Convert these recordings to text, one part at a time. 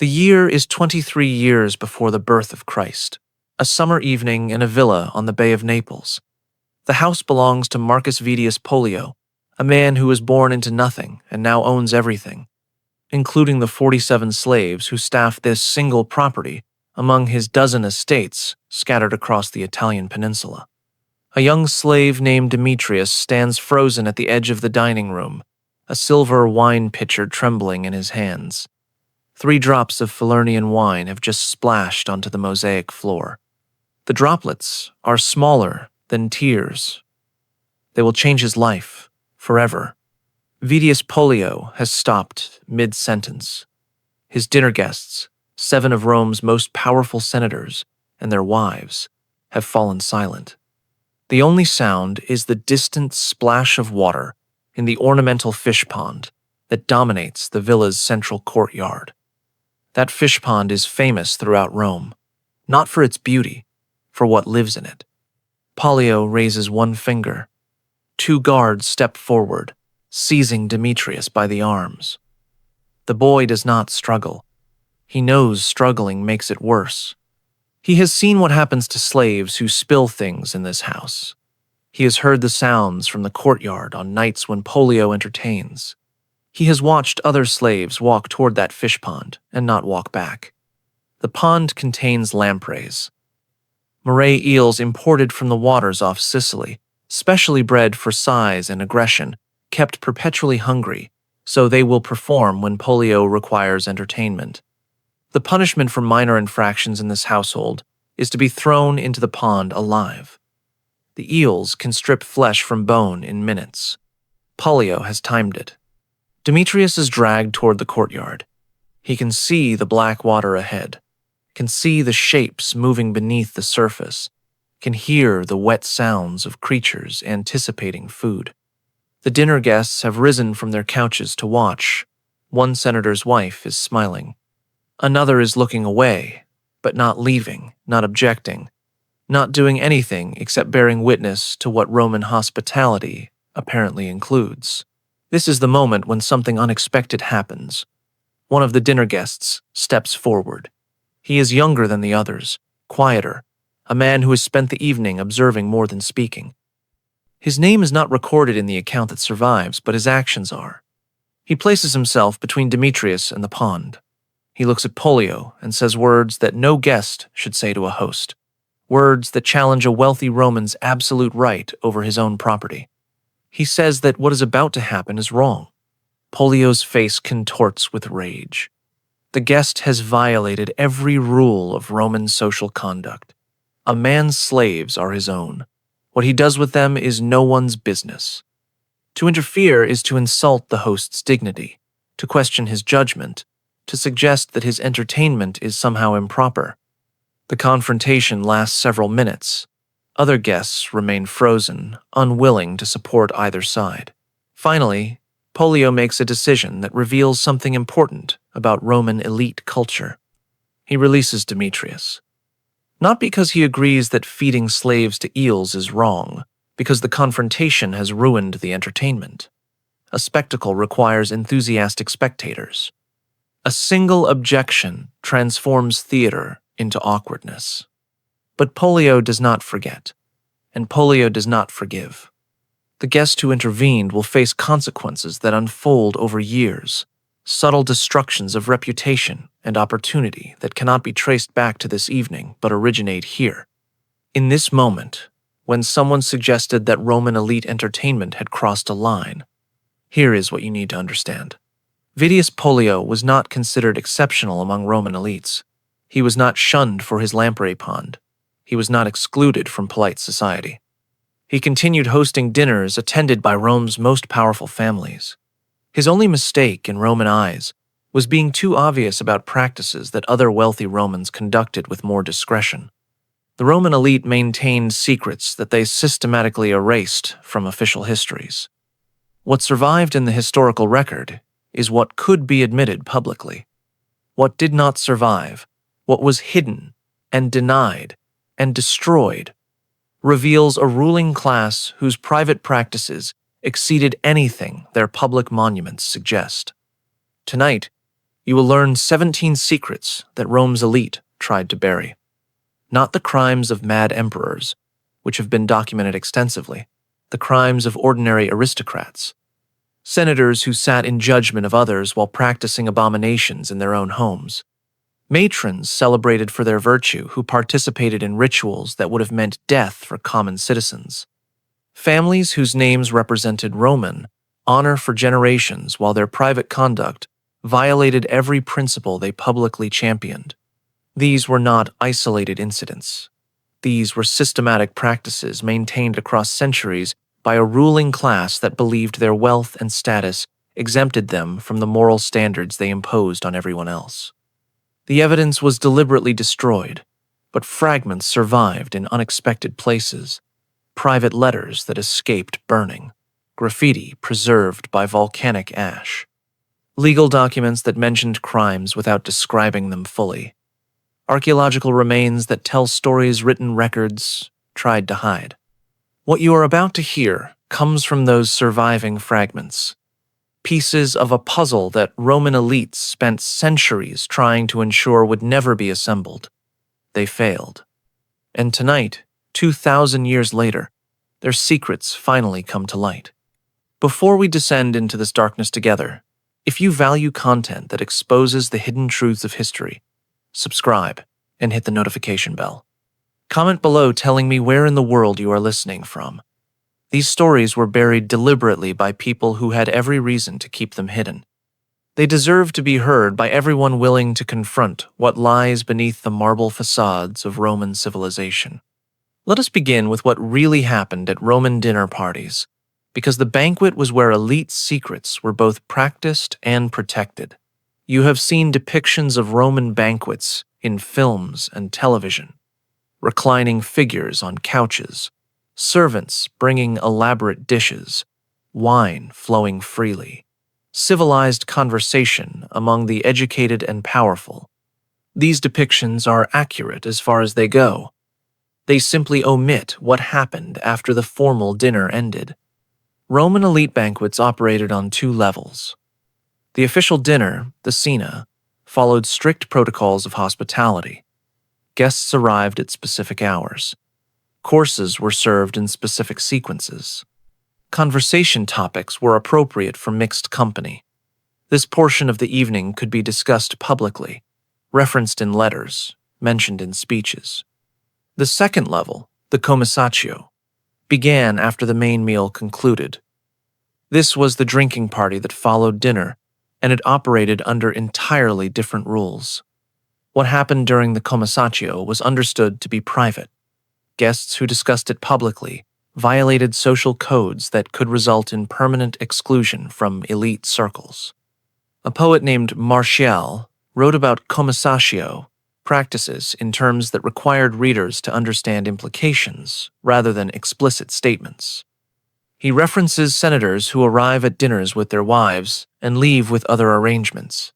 The year is 23 years before the birth of Christ, a summer evening in a villa on the Bay of Naples. The house belongs to Marcus Vedius Pollio, a man who was born into nothing and now owns everything, including the 47 slaves who staff this single property among his dozen estates scattered across the Italian peninsula. A young slave named Demetrius stands frozen at the edge of the dining room, a silver wine pitcher trembling in his hands. 3 drops of Falernian wine have just splashed onto the mosaic floor. The droplets are smaller than tears. They will change his life forever. Vedius Pollio has stopped mid-sentence. His dinner guests, 7 of Rome's most powerful senators and their wives, have fallen silent. The only sound is the distant splash of water in the ornamental fish pond that dominates the villa's central courtyard. That fish pond is famous throughout Rome, not for its beauty, for what lives in it. Pollio raises one finger. 2 guards step forward, seizing Demetrius by the arms. The boy does not struggle. He knows struggling makes it worse. He has seen what happens to slaves who spill things in this house. He has heard the sounds from the courtyard on nights when Pollio entertains. He has watched other slaves walk toward that fish pond and not walk back. The pond contains lampreys, moray eels imported from the waters off Sicily, specially bred for size and aggression, kept perpetually hungry, so they will perform when Pollio requires entertainment. The punishment for minor infractions in this household is to be thrown into the pond alive. The eels can strip flesh from bone in minutes. Pollio has timed it. Demetrius is dragged toward the courtyard. He can see the black water ahead, can see the shapes moving beneath the surface, can hear the wet sounds of creatures anticipating food. The dinner guests have risen from their couches to watch. One senator's wife is smiling. Another is looking away, but not leaving, not objecting, not doing anything except bearing witness to what Roman hospitality apparently includes. This is the moment when something unexpected happens. One of the dinner guests steps forward. He is younger than the others, quieter, a man who has spent the evening observing more than speaking. His name is not recorded in the account that survives, but his actions are. He places himself between Demetrius and the pond. He looks at Pollio and says words that no guest should say to a host, words that challenge a wealthy Roman's absolute right over his own property. He says that what is about to happen is wrong. Pollio's face contorts with rage. The guest has violated every rule of Roman social conduct. A man's slaves are his own. What he does with them is no one's business. To interfere is to insult the host's dignity, to question his judgment, to suggest that his entertainment is somehow improper. The confrontation lasts several minutes. Other guests remain frozen, unwilling to support either side. Finally, Pollio makes a decision that reveals something important about Roman elite culture. He releases Demetrius. Not because he agrees that feeding slaves to eels is wrong, because the confrontation has ruined the entertainment. A spectacle requires enthusiastic spectators. A single objection transforms theater into awkwardness. But Pollio does not forget, and Pollio does not forgive. The guest who intervened will face consequences that unfold over years, subtle destructions of reputation and opportunity that cannot be traced back to this evening but originate here. In this moment, when someone suggested that Roman elite entertainment had crossed a line, here is what you need to understand. Vedius Pollio was not considered exceptional among Roman elites. He was not shunned for his lamprey pond. He was not excluded from polite society. He continued hosting dinners attended by Rome's most powerful families. His only mistake in Roman eyes was being too obvious about practices that other wealthy Romans conducted with more discretion. The Roman elite maintained secrets that they systematically erased from official histories. What survived in the historical record is what could be admitted publicly. What did not survive, what was hidden and denied and destroyed, reveals a ruling class whose private practices exceeded anything their public monuments suggest. Tonight, You will learn 17 secrets that Rome's elite tried to bury. Not the crimes of mad emperors, which have been documented extensively, the crimes of ordinary aristocrats. Senators who sat in judgment of others while practicing abominations in their own homes. Matrons celebrated for their virtue who participated in rituals that would have meant death for common citizens. Families whose names represented Roman honor for generations while their private conduct violated every principle they publicly championed. These were not isolated incidents. These were systematic practices maintained across centuries by a ruling class that believed their wealth and status exempted them from the moral standards they imposed on everyone else. The evidence was deliberately destroyed, but fragments survived in unexpected places. Private letters that escaped burning, graffiti preserved by volcanic ash, legal documents that mentioned crimes without describing them fully, archaeological remains that tell stories written records tried to hide. What you are about to hear comes from those surviving fragments, pieces of a puzzle that Roman elites spent centuries trying to ensure would never be assembled. They failed. And tonight, 2,000 years later, their secrets finally come to light. Before we descend into this darkness together, if you value content that exposes the hidden truths of history, subscribe and hit the notification bell. Comment below telling me where in the world you are listening from. These stories were buried deliberately by people who had every reason to keep them hidden. They deserve to be heard by everyone willing to confront what lies beneath the marble facades of Roman civilization. Let us begin with what really happened at Roman dinner parties, because the banquet was where elite secrets were both practiced and protected. You have seen depictions of Roman banquets in films and television, reclining figures on couches, servants bringing elaborate dishes, wine flowing freely, civilized conversation among the educated and powerful. These depictions are accurate as far as they go. They simply omit what happened after the formal dinner ended. Roman elite banquets operated on two levels. The official dinner, the cena, followed strict protocols of hospitality. Guests arrived at specific hours. Courses were served in specific sequences. Conversation topics were appropriate for mixed company. This portion of the evening could be discussed publicly, referenced in letters, mentioned in speeches. The second level, the commissatio, began after the main meal concluded. This was the drinking party that followed dinner, and it operated under entirely different rules. What happened during the commissatio was understood to be private. Guests who discussed it publicly violated social codes that could result in permanent exclusion from elite circles. A poet named Martial wrote about commissatio practices in terms that required readers to understand implications rather than explicit statements. He references senators who arrive at dinners with their wives and leave with other arrangements.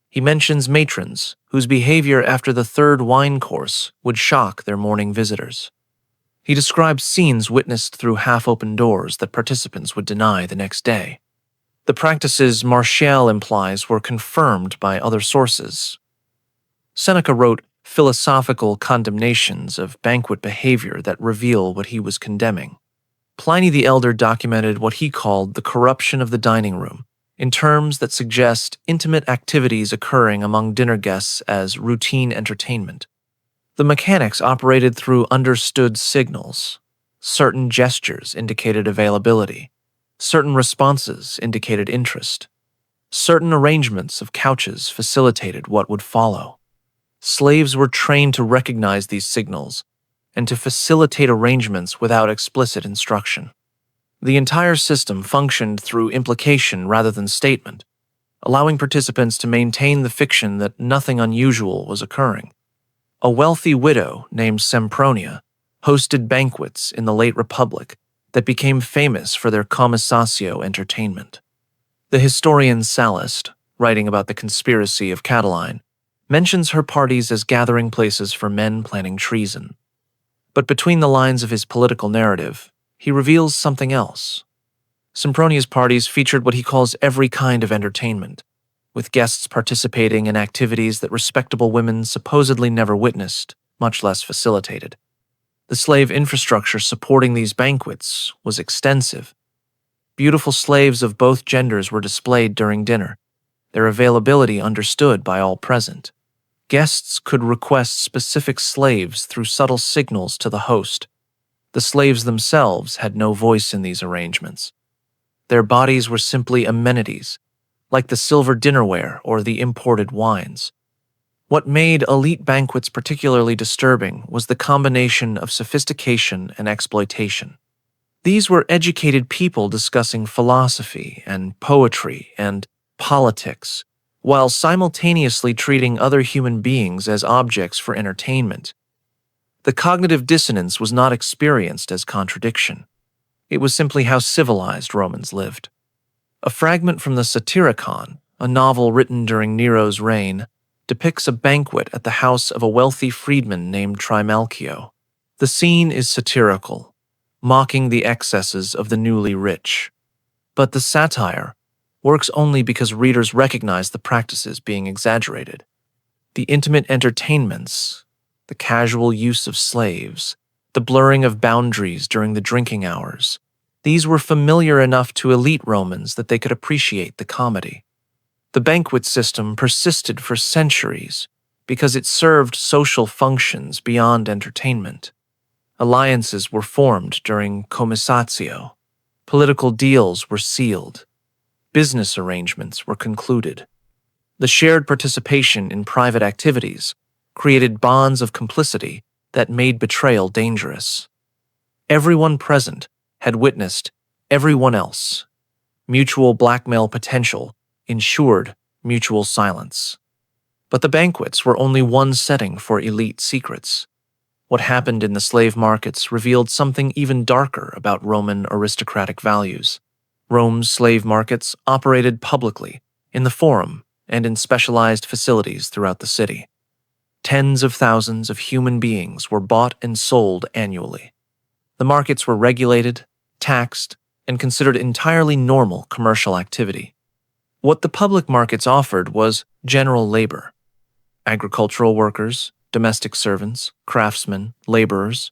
He mentions matrons whose behavior after the third wine course would shock their morning visitors. He describes scenes witnessed through half-open doors that participants would deny the next day. The practices Martial implies were confirmed by other sources. Seneca wrote philosophical condemnations of banquet behavior that reveal what he was condemning. Pliny the Elder documented what he called the corruption of the dining room, in terms that suggest intimate activities occurring among dinner guests as routine entertainment. The mechanics operated through understood signals. Certain gestures indicated availability. Certain responses indicated interest. Certain arrangements of couches facilitated what would follow. Slaves were trained to recognize these signals and to facilitate arrangements without explicit instruction. The entire system functioned through implication rather than statement, allowing participants to maintain the fiction that nothing unusual was occurring. A wealthy widow named Sempronia hosted banquets in the late Republic that became famous for their commissatio entertainment. The historian Sallust, writing about the conspiracy of Catiline, mentions her parties as gathering places for men planning treason. But between the lines of his political narrative, he reveals something else. Sempronia's parties featured what he calls every kind of entertainment, with guests participating in activities that respectable women supposedly never witnessed, much less facilitated. The slave infrastructure supporting these banquets was extensive. Beautiful slaves of both genders were displayed during dinner, their availability understood by all present. Guests could request specific slaves through subtle signals to the host. The slaves themselves had no voice in these arrangements. Their bodies were simply amenities, like the silver dinnerware or the imported wines. What made elite banquets particularly disturbing was the combination of sophistication and exploitation. These were educated people discussing philosophy and poetry and politics, while simultaneously treating other human beings as objects for entertainment. The cognitive dissonance was not experienced as contradiction. It was simply how civilized Romans lived. A fragment from the Satyricon, a novel written during Nero's reign, depicts a banquet at the house of a wealthy freedman named Trimalchio. The scene is satirical, mocking the excesses of the newly rich. But the satire works only because readers recognize the practices being exaggerated. The intimate entertainments, the casual use of slaves, the blurring of boundaries during the drinking hours, these were familiar enough to elite Romans that they could appreciate the comedy. The banquet system persisted for centuries because it served social functions beyond entertainment. Alliances were formed during commissatio. Political deals were sealed. Business arrangements were concluded. The shared participation in private activities created bonds of complicity that made betrayal dangerous. Everyone present had witnessed everyone else. Mutual blackmail potential ensured mutual silence. But the banquets were only one setting for elite secrets. What happened in the slave markets revealed something even darker about Roman aristocratic values. Rome's slave markets operated publicly, in the Forum, and in specialized facilities throughout the city. Tens of thousands of human beings were bought and sold annually. The markets were regulated, taxed, and considered entirely normal commercial activity. What the public markets offered was general labor. Agricultural workers, domestic servants, craftsmen, laborers.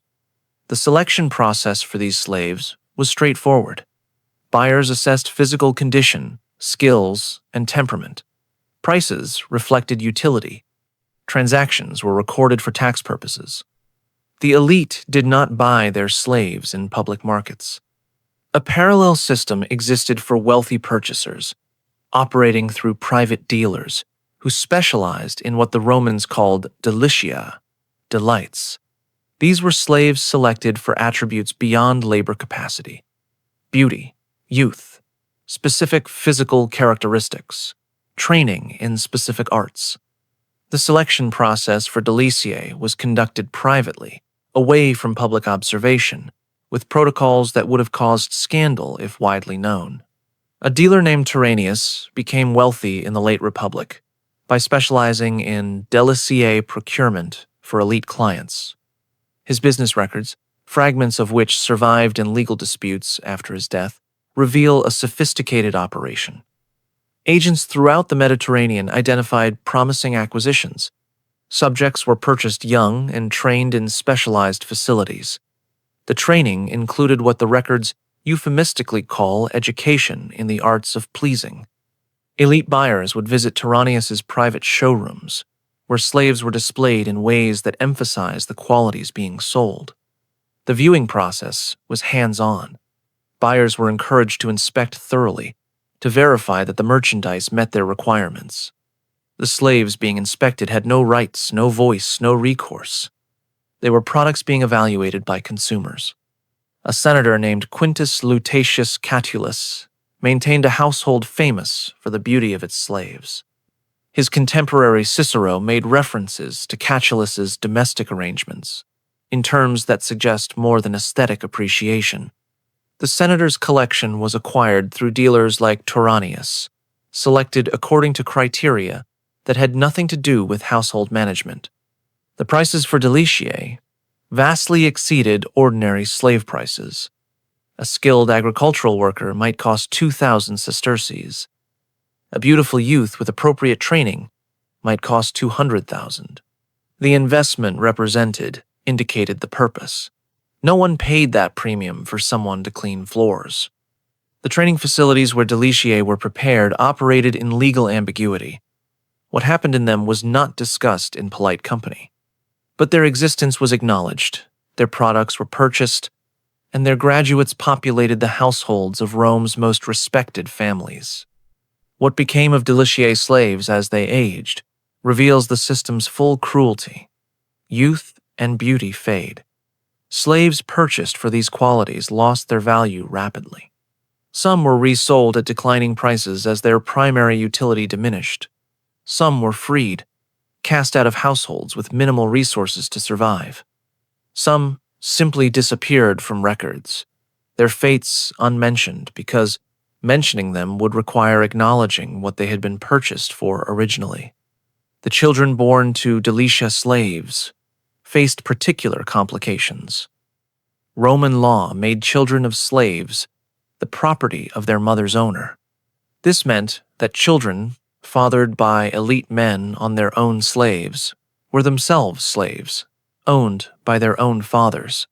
The selection process for these slaves was straightforward. Buyers assessed physical condition, skills, and temperament. Prices reflected utility. Transactions were recorded for tax purposes. The elite did not buy their slaves in public markets. A parallel system existed for wealthy purchasers, operating through private dealers who specialized in what the Romans called delicia, delights. These were slaves selected for attributes beyond labor capacity: beauty, youth, specific physical characteristics, training in specific arts. The selection process for deliciae was conducted privately, away from public observation, with protocols that would have caused scandal if widely known. A dealer named Tyrrhenius became wealthy in the late Republic by specializing in deliciae procurement for elite clients. His business records, fragments of which survived in legal disputes after his death, reveal a sophisticated operation. Agents throughout the Mediterranean identified promising acquisitions. Subjects were purchased young and trained in specialized facilities. The training included what the records euphemistically call education in the arts of pleasing. Elite buyers would visit Tyrrhenius's private showrooms, where slaves were displayed in ways that emphasized the qualities being sold. The viewing process was hands-on. Buyers were encouraged to inspect thoroughly, to verify that the merchandise met their requirements. The slaves being inspected had no rights, no voice, no recourse. They were products being evaluated by consumers. A senator named Quintus Lutatius Catulus maintained a household famous for the beauty of its slaves. His contemporary Cicero made references to Catulus's domestic arrangements in terms that suggest more than aesthetic appreciation. The senator's collection was acquired through dealers like Tyrrhenius, selected according to criteria that had nothing to do with household management. The prices for deliciae vastly exceeded ordinary slave prices. A skilled agricultural worker might cost 2,000 sesterces. A beautiful youth with appropriate training might cost $200,000. The investment represented indicated the purpose. No one paid that premium for someone to clean floors. The training facilities where deliciae were prepared operated in legal ambiguity. What happened in them was not discussed in polite company. But their existence was acknowledged, their products were purchased, and their graduates populated the households of Rome's most respected families. What became of deliciae slaves as they aged reveals the system's full cruelty. Youth and beauty fade. Slaves purchased for these qualities lost their value rapidly. Some were resold at declining prices as their primary utility diminished. Some were freed, cast out of households with minimal resources to survive. Some simply disappeared from records, their fates unmentioned because mentioning them would require acknowledging what they had been purchased for originally. The children born to Delicia slaves faced particular complications. Roman law made children of slaves the property of their mother's owner. This meant that children fathered by elite men on their own slaves were themselves slaves, owned by their own fathers.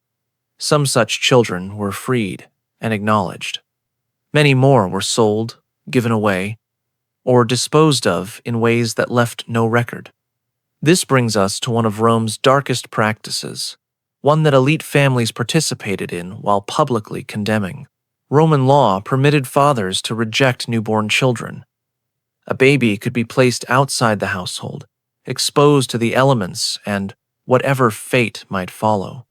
Some such children were freed and acknowledged. Many more were sold, given away, or disposed of in ways that left no record. This brings us to one of Rome's darkest practices, one that elite families participated in while publicly condemning. Roman law permitted fathers to reject newborn children. A baby could be placed outside the household, exposed to the elements and whatever fate might follow.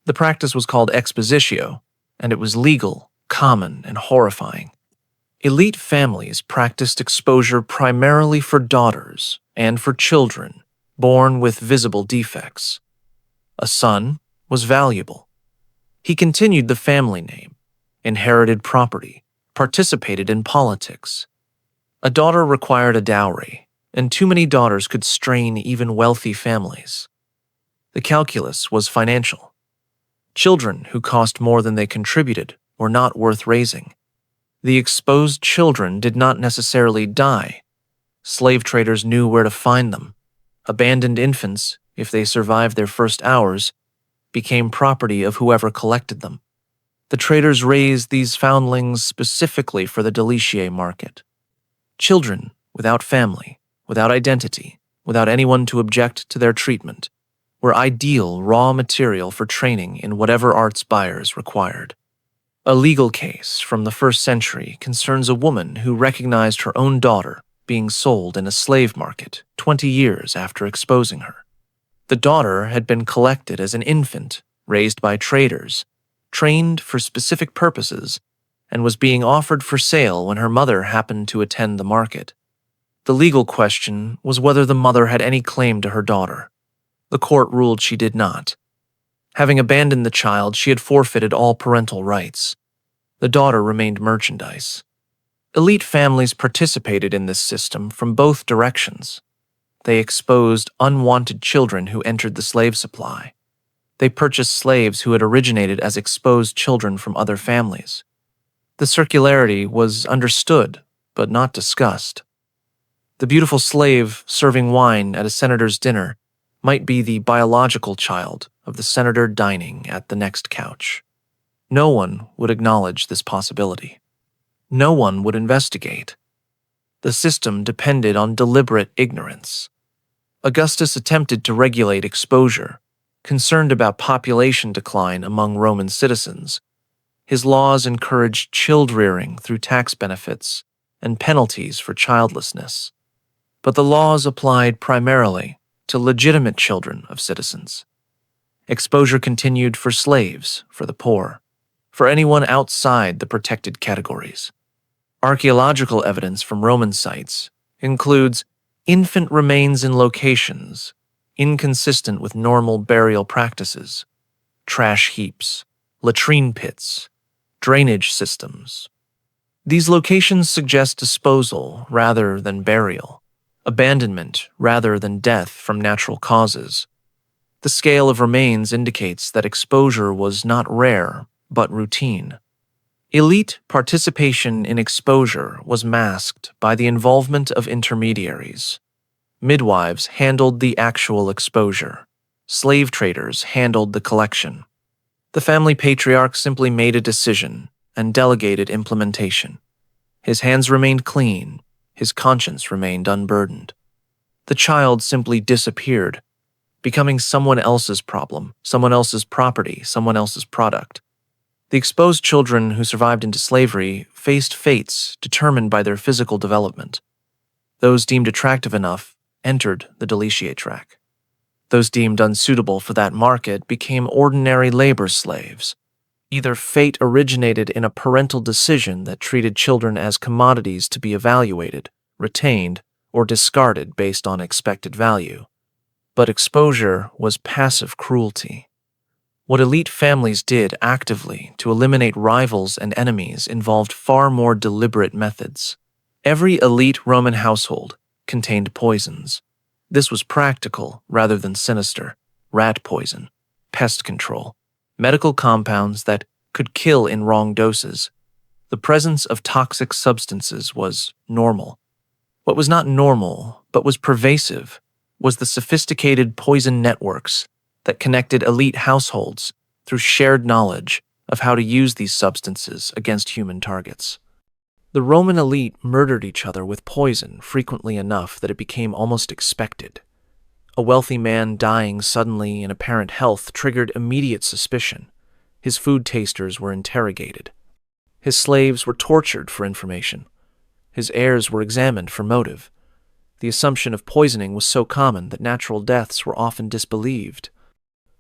The practice was called expositio, and it was legal, common, and horrifying. Elite families practiced exposure primarily for daughters and for children born with visible defects. A son was valuable. He continued the family name, inherited property, participated in politics. A daughter required a dowry, and too many daughters could strain even wealthy families. The calculus was financial. Children who cost more than they contributed were not worth raising. The exposed children did not necessarily die. Slave traders knew where to find them. Abandoned infants, if they survived their first hours, became property of whoever collected them. The traders raised these foundlings specifically for the deliciae market. Children without family, without identity, without anyone to object to their treatment, were ideal raw material for training in whatever arts buyers required. A legal case from the 1st century concerns a woman who recognized her own daughter being sold in a slave market 20 years after exposing her. The daughter had been collected as an infant, raised by traders, trained for specific purposes, and was being offered for sale when her mother happened to attend the market. The legal question was whether the mother had any claim to her daughter. The court ruled she did not. Having abandoned the child, she had forfeited all parental rights. The daughter remained merchandise. Elite families participated in this system from both directions. They exposed unwanted children who entered the slave supply. They purchased slaves who had originated as exposed children from other families. The circularity was understood, but not discussed. The beautiful slave serving wine at a senator's dinner might be the biological child of the senator dining at the next couch. No one would acknowledge this possibility. No one would investigate. The system depended on deliberate ignorance. Augustus attempted to regulate exposure, concerned about population decline among Roman citizens. His laws encouraged child-rearing through tax benefits and penalties for childlessness. But the laws applied primarily to legitimate children of citizens. Exposure continued for slaves, for the poor, for anyone outside the protected categories. Archaeological evidence from Roman sites includes infant remains in locations inconsistent with normal burial practices, trash heaps, latrine pits, drainage systems. These locations suggest disposal rather than burial, abandonment rather than death from natural causes. The scale of remains indicates that exposure was not rare, but routine. Elite participation in exposure was masked by the involvement of intermediaries. Midwives handled the actual exposure. Slave traders handled the collection. The family patriarch simply made a decision and delegated implementation. His hands remained clean, his conscience remained unburdened. The child simply disappeared, becoming someone else's problem, someone else's property, someone else's product. The exposed children who survived into slavery faced fates determined by their physical development. Those deemed attractive enough entered the deletiate track. Those deemed unsuitable for that market became ordinary labor slaves. Either fate originated in a parental decision that treated children as commodities to be evaluated, retained, or discarded based on expected value. But exposure was passive cruelty. What elite families did actively to eliminate rivals and enemies involved far more deliberate methods. Every elite Roman household contained poisons. This was practical rather than sinister. Rat poison, pest control, medical compounds that could kill in wrong doses. The presence of toxic substances was normal. What was not normal, but was pervasive, was the sophisticated poison networks that connected elite households through shared knowledge of how to use these substances against human targets. The Roman elite murdered each other with poison frequently enough that it became almost expected. A wealthy man dying suddenly in apparent health triggered immediate suspicion. His food tasters were interrogated. His slaves were tortured for information. His heirs were examined for motive. The assumption of poisoning was so common that natural deaths were often disbelieved.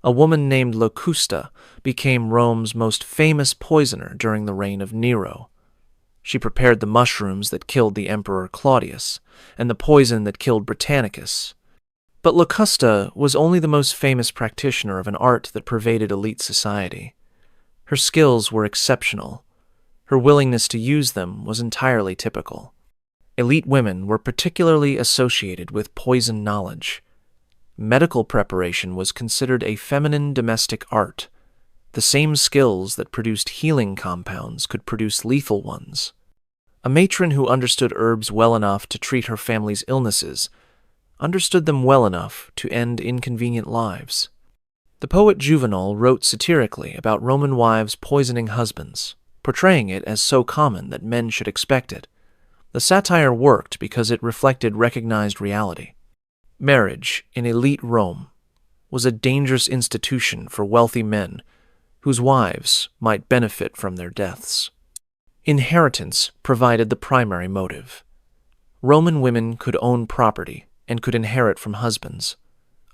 A woman named Locusta became Rome's most famous poisoner during the reign of Nero. She prepared the mushrooms that killed the Emperor Claudius and the poison that killed Britannicus. But Locusta was only the most famous practitioner of an art that pervaded elite society. Her skills were exceptional. Her willingness to use them was entirely typical. Elite women were particularly associated with poison knowledge. Medical preparation was considered a feminine domestic art. The same skills that produced healing compounds could produce lethal ones. A matron who understood herbs well enough to treat her family's illnesses understood them well enough to end inconvenient lives. The poet Juvenal wrote satirically about Roman wives poisoning husbands, portraying it as so common that men should expect it. The satire worked because it reflected recognized reality. Marriage in elite Rome was a dangerous institution for wealthy men whose wives might benefit from their deaths. Inheritance provided the primary motive. Roman women could own property and could inherit from husbands.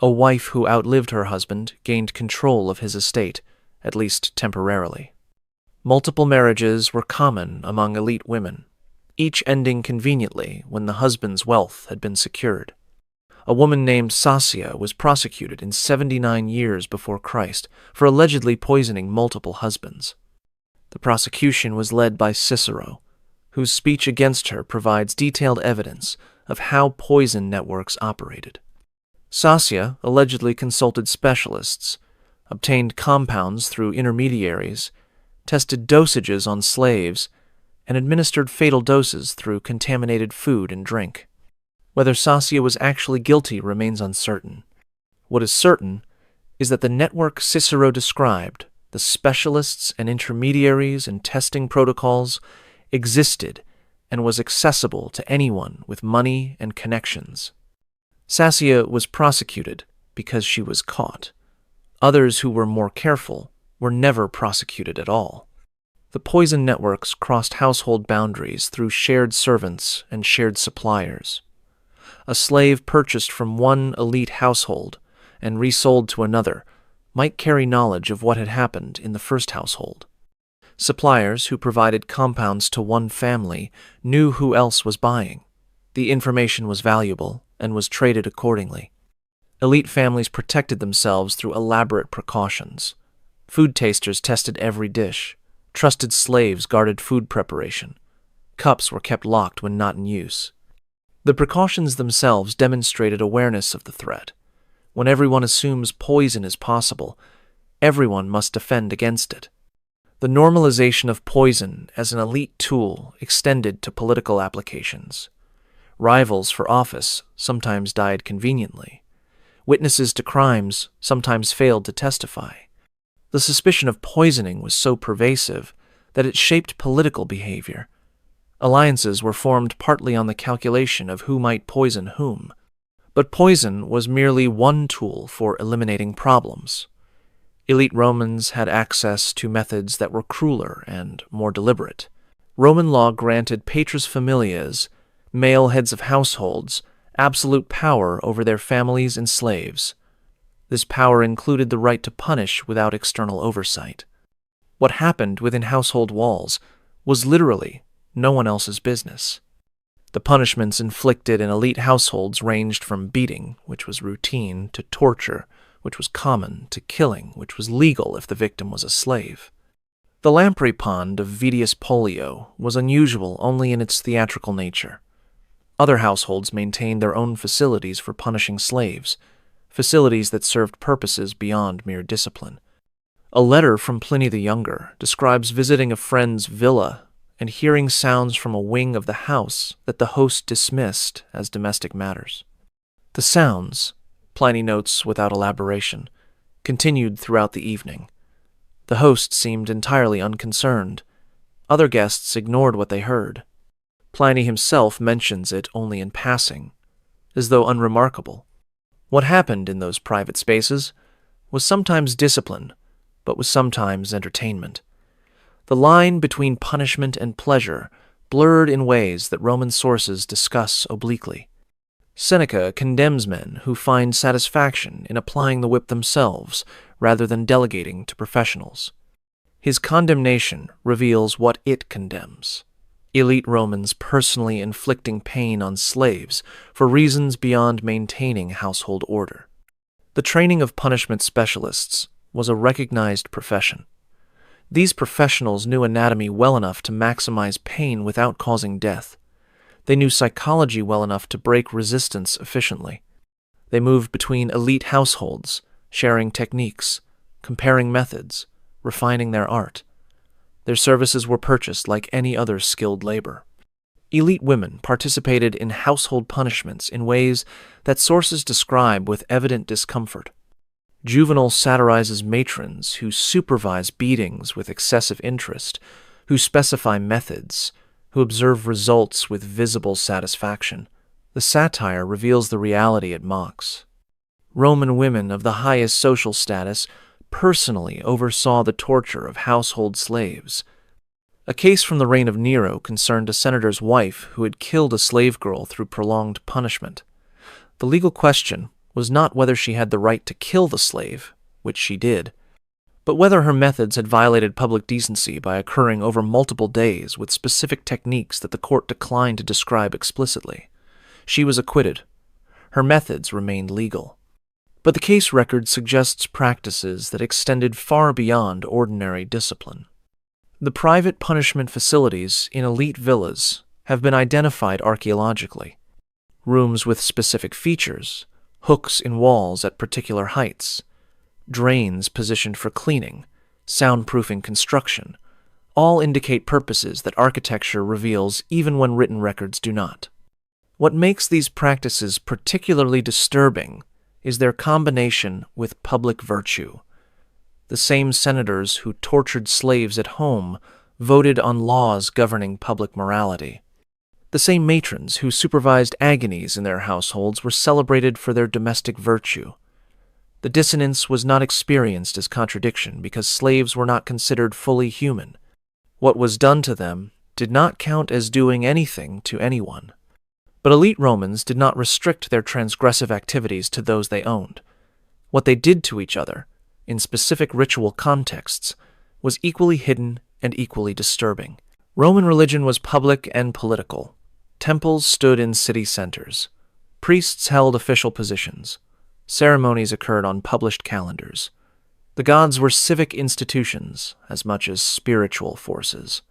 A wife who outlived her husband gained control of his estate, at least temporarily. Multiple marriages were common among elite women, each ending conveniently when the husband's wealth had been secured. A woman named Sassia was prosecuted in 79 years before Christ for allegedly poisoning multiple husbands. The prosecution was led by Cicero, whose speech against her provides detailed evidence of how poison networks operated. Sassia allegedly consulted specialists, obtained compounds through intermediaries, tested dosages on slaves, and administered fatal doses through contaminated food and drink. Whether Sassia was actually guilty remains uncertain. What is certain is that the network Cicero described, the specialists and intermediaries and testing protocols, existed and was accessible to anyone with money and connections. Sassia was prosecuted because she was caught. Others who were more careful were never prosecuted at all. The poison networks crossed household boundaries through shared servants and shared suppliers. A slave purchased from one elite household and resold to another might carry knowledge of what had happened in the first household. Suppliers who provided compounds to one family knew who else was buying. The information was valuable and was traded accordingly. Elite families protected themselves through elaborate precautions. Food tasters tested every dish. Trusted slaves guarded food preparation. Cups were kept locked when not in use. The precautions themselves demonstrated awareness of the threat. When everyone assumes poison is possible, everyone must defend against it. The normalization of poison as an elite tool extended to political applications. Rivals for office sometimes died conveniently. Witnesses to crimes sometimes failed to testify. The suspicion of poisoning was so pervasive that it shaped political behavior. Alliances were formed partly on the calculation of who might poison whom. But poison was merely one tool for eliminating problems. Elite Romans had access to methods that were crueler and more deliberate. Roman law granted patres familias, male heads of households, absolute power over their families and slaves. This power included the right to punish without external oversight. What happened within household walls was literally no one else's business. The punishments inflicted in elite households ranged from beating, which was routine, to torture, which was common, to killing, which was legal if the victim was a slave. The lamprey pond of Vedius Pollio was unusual only in its theatrical nature. Other households maintained their own facilities for punishing slaves, facilities that served purposes beyond mere discipline. A letter from Pliny the Younger describes visiting a friend's villa and hearing sounds from a wing of the house that the host dismissed as domestic matters. The sounds, Pliny notes without elaboration, continued throughout the evening. The host seemed entirely unconcerned. Other guests ignored what they heard. Pliny himself mentions it only in passing, as though unremarkable. What happened in those private spaces was sometimes discipline, but was sometimes entertainment. The line between punishment and pleasure blurred in ways that Roman sources discuss obliquely. Seneca condemns men who find satisfaction in applying the whip themselves rather than delegating to professionals. His condemnation reveals what it condemns: elite Romans personally inflicting pain on slaves for reasons beyond maintaining household order. The training of punishment specialists was a recognized profession. These professionals knew anatomy well enough to maximize pain without causing death. They knew psychology well enough to break resistance efficiently. They moved between elite households, sharing techniques, comparing methods, refining their art. Their services were purchased like any other skilled labor. Elite women participated in household punishments in ways that sources describe with evident discomfort. Juvenal satirizes matrons who supervise beatings with excessive interest, who specify methods, who observe results with visible satisfaction. The satire reveals the reality it mocks. Roman women of the highest social status personally oversaw the torture of household slaves. A case from the reign of Nero concerned a senator's wife who had killed a slave girl through prolonged punishment. The legal question was not whether she had the right to kill the slave, which she did, but whether her methods had violated public decency by occurring over multiple days with specific techniques that the court declined to describe explicitly. She was acquitted. Her methods remained legal. But the case record suggests practices that extended far beyond ordinary discipline. The private punishment facilities in elite villas have been identified archaeologically. Rooms with specific features, hooks in walls at particular heights, drains positioned for cleaning, soundproofing construction, all indicate purposes that architecture reveals even when written records do not. What makes these practices particularly disturbing is their combination with public virtue. The same senators who tortured slaves at home voted on laws governing public morality. The same matrons who supervised agonies in their households were celebrated for their domestic virtue. The dissonance was not experienced as contradiction because slaves were not considered fully human. What was done to them did not count as doing anything to anyone. But elite Romans did not restrict their transgressive activities to those they owned. What they did to each other, in specific ritual contexts, was equally hidden and equally disturbing. Roman religion was public and political. Temples stood in city centers. Priests held official positions. Ceremonies occurred on published calendars. The gods were civic institutions as much as spiritual forces.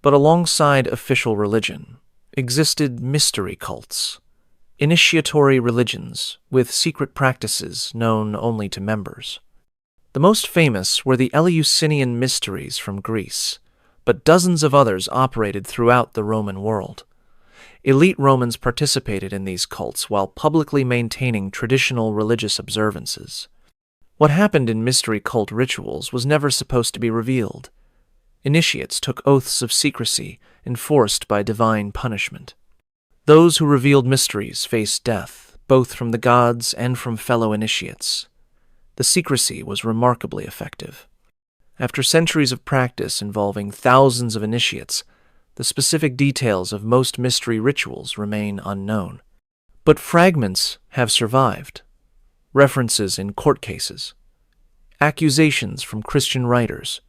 But alongside official religion existed mystery cults, initiatory religions with secret practices known only to members. The most famous were the Eleusinian Mysteries from Greece, but dozens of others operated throughout the Roman world. Elite Romans participated in these cults while publicly maintaining traditional religious observances. What happened in mystery cult rituals was never supposed to be revealed. Initiates took oaths of secrecy enforced by divine punishment. Those who revealed mysteries faced death, both from the gods and from fellow initiates. The secrecy was remarkably effective. After centuries of practice involving thousands of initiates, the specific details of most mystery rituals remain unknown. But fragments have survived. References in court cases, accusations from Christian writers,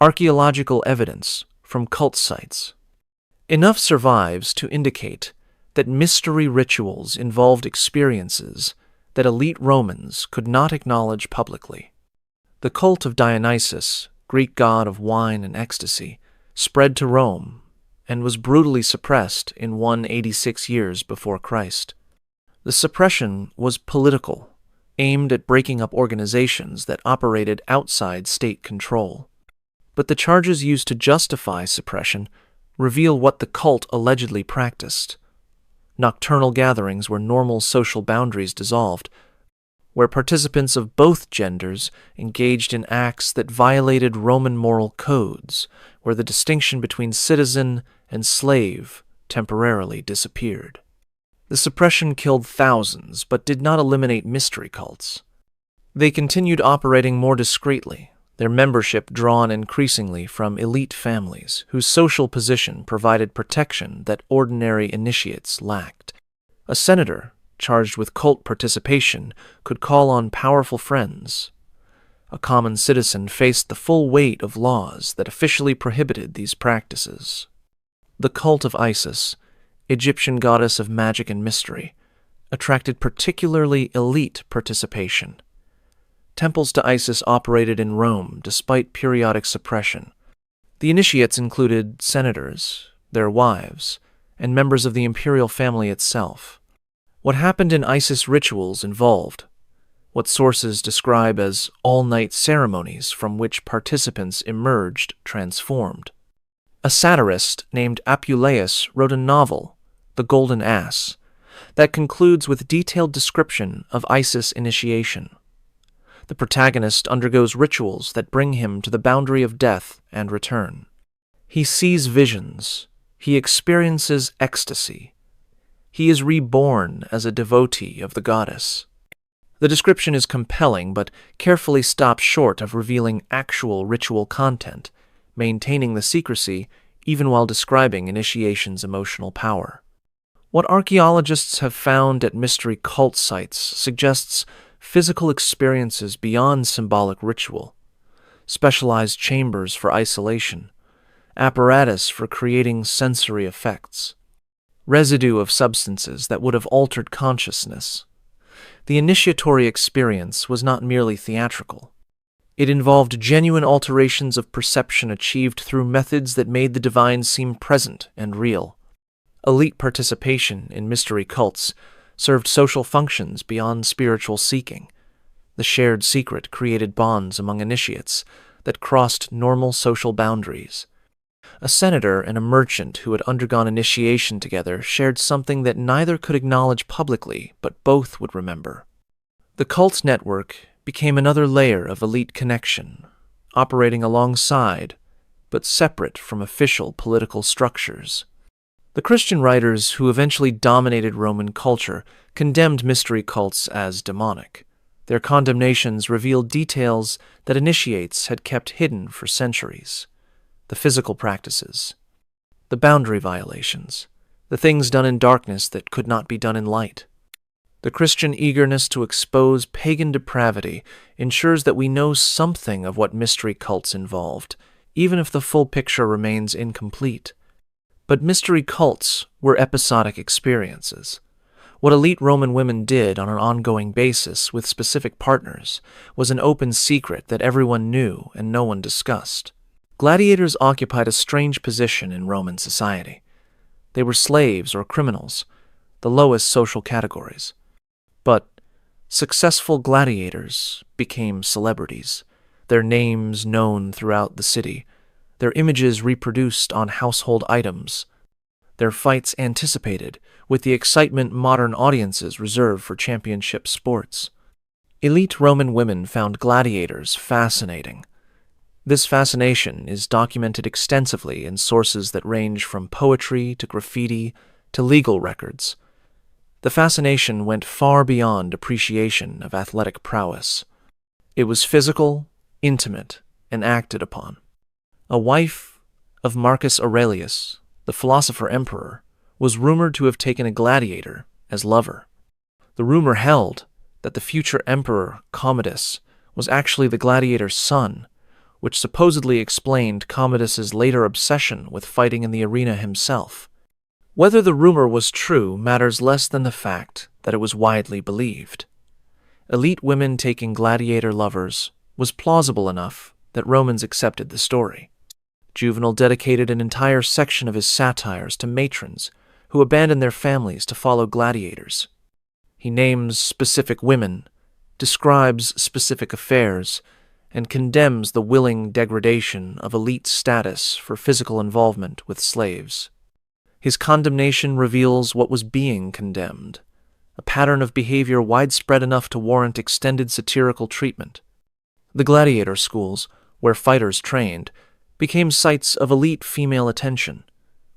archaeological evidence from cult sites. Enough survives to indicate that mystery rituals involved experiences that elite Romans could not acknowledge publicly. The cult of Dionysus, Greek god of wine and ecstasy, spread to Rome and was brutally suppressed in 186 years before Christ. The suppression was political, aimed at breaking up organizations that operated outside state control. But the charges used to justify suppression reveal what the cult allegedly practiced. Nocturnal gatherings where normal social boundaries dissolved, where participants of both genders engaged in acts that violated Roman moral codes, where the distinction between citizen and slave temporarily disappeared. The suppression killed thousands, but did not eliminate mystery cults. They continued operating more discreetly, their membership drawn increasingly from elite families whose social position provided protection that ordinary initiates lacked. A senator charged with cult participation could call on powerful friends. A common citizen faced the full weight of laws that officially prohibited these practices. The cult of Isis, Egyptian goddess of magic and mystery, attracted particularly elite participation. Temples to Isis operated in Rome despite periodic suppression. The initiates included senators, their wives, and members of the imperial family itself. What happened in Isis rituals involved what sources describe as all-night ceremonies from which participants emerged transformed. A satirist named Apuleius wrote a novel, The Golden Ass, that concludes with detailed description of Isis initiation. The protagonist undergoes rituals that bring him to the boundary of death and return. He sees visions. He experiences ecstasy. He is reborn as a devotee of the goddess. The description is compelling, but carefully stops short of revealing actual ritual content, maintaining the secrecy even while describing initiation's emotional power. What archaeologists have found at mystery cult sites suggests physical experiences beyond symbolic ritual, specialized chambers for isolation, apparatus for creating sensory effects, residue of substances that would have altered consciousness. The initiatory experience was not merely theatrical. It involved genuine alterations of perception achieved through methods that made the divine seem present and real. Elite participation in mystery cults served social functions beyond spiritual seeking. The shared secret created bonds among initiates that crossed normal social boundaries. A senator and a merchant who had undergone initiation together shared something that neither could acknowledge publicly, but both would remember. The cult network became another layer of elite connection, operating alongside, but separate from official political structures. The Christian writers who eventually dominated Roman culture condemned mystery cults as demonic. Their condemnations revealed details that initiates had kept hidden for centuries. The physical practices, the boundary violations, the things done in darkness that could not be done in light. The Christian eagerness to expose pagan depravity ensures that we know something of what mystery cults involved, even if the full picture remains incomplete. But mystery cults were episodic experiences. What elite Roman women did on an ongoing basis with specific partners was an open secret that everyone knew and no one discussed. Gladiators occupied a strange position in Roman society. They were slaves or criminals, the lowest social categories. But successful gladiators became celebrities. their names known throughout the city, their images reproduced on household items, their fights anticipated with the excitement modern audiences reserve for championship sports. Elite Roman women found gladiators fascinating. This fascination is documented extensively in sources that range from poetry to graffiti to legal records. The fascination went far beyond appreciation of athletic prowess. It was physical, intimate, and acted upon. A wife of Marcus Aurelius, the philosopher-emperor, was rumored to have taken a gladiator as lover. The rumor held that the future emperor Commodus was actually the gladiator's son, which supposedly explained Commodus's later obsession with fighting in the arena himself. Whether the rumor was true matters less than the fact that it was widely believed. Elite women taking gladiator lovers was plausible enough that Romans accepted the story. Juvenal dedicated an entire section of his satires to matrons who abandoned their families to follow gladiators. He names specific women, describes specific affairs, and condemns the willing degradation of elite status for physical involvement with slaves. His condemnation reveals what was being condemned, a pattern of behavior widespread enough to warrant extended satirical treatment. The gladiator schools, where fighters trained, became sites of elite female attention.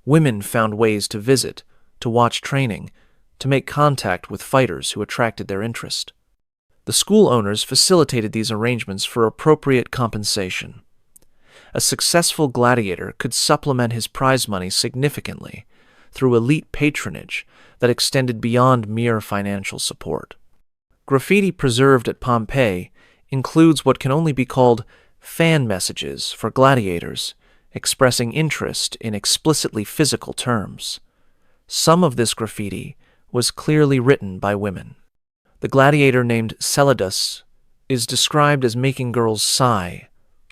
Women found ways to visit, to watch training, to make contact with fighters who attracted their interest. The school owners facilitated these arrangements for appropriate compensation. A successful gladiator could supplement his prize money significantly through elite patronage that extended beyond mere financial support. Graffiti preserved at Pompeii includes what can only be called fan messages for gladiators, expressing interest in explicitly physical terms. Some of this graffiti was clearly written by women. The gladiator named Celadus is described as making girls sigh,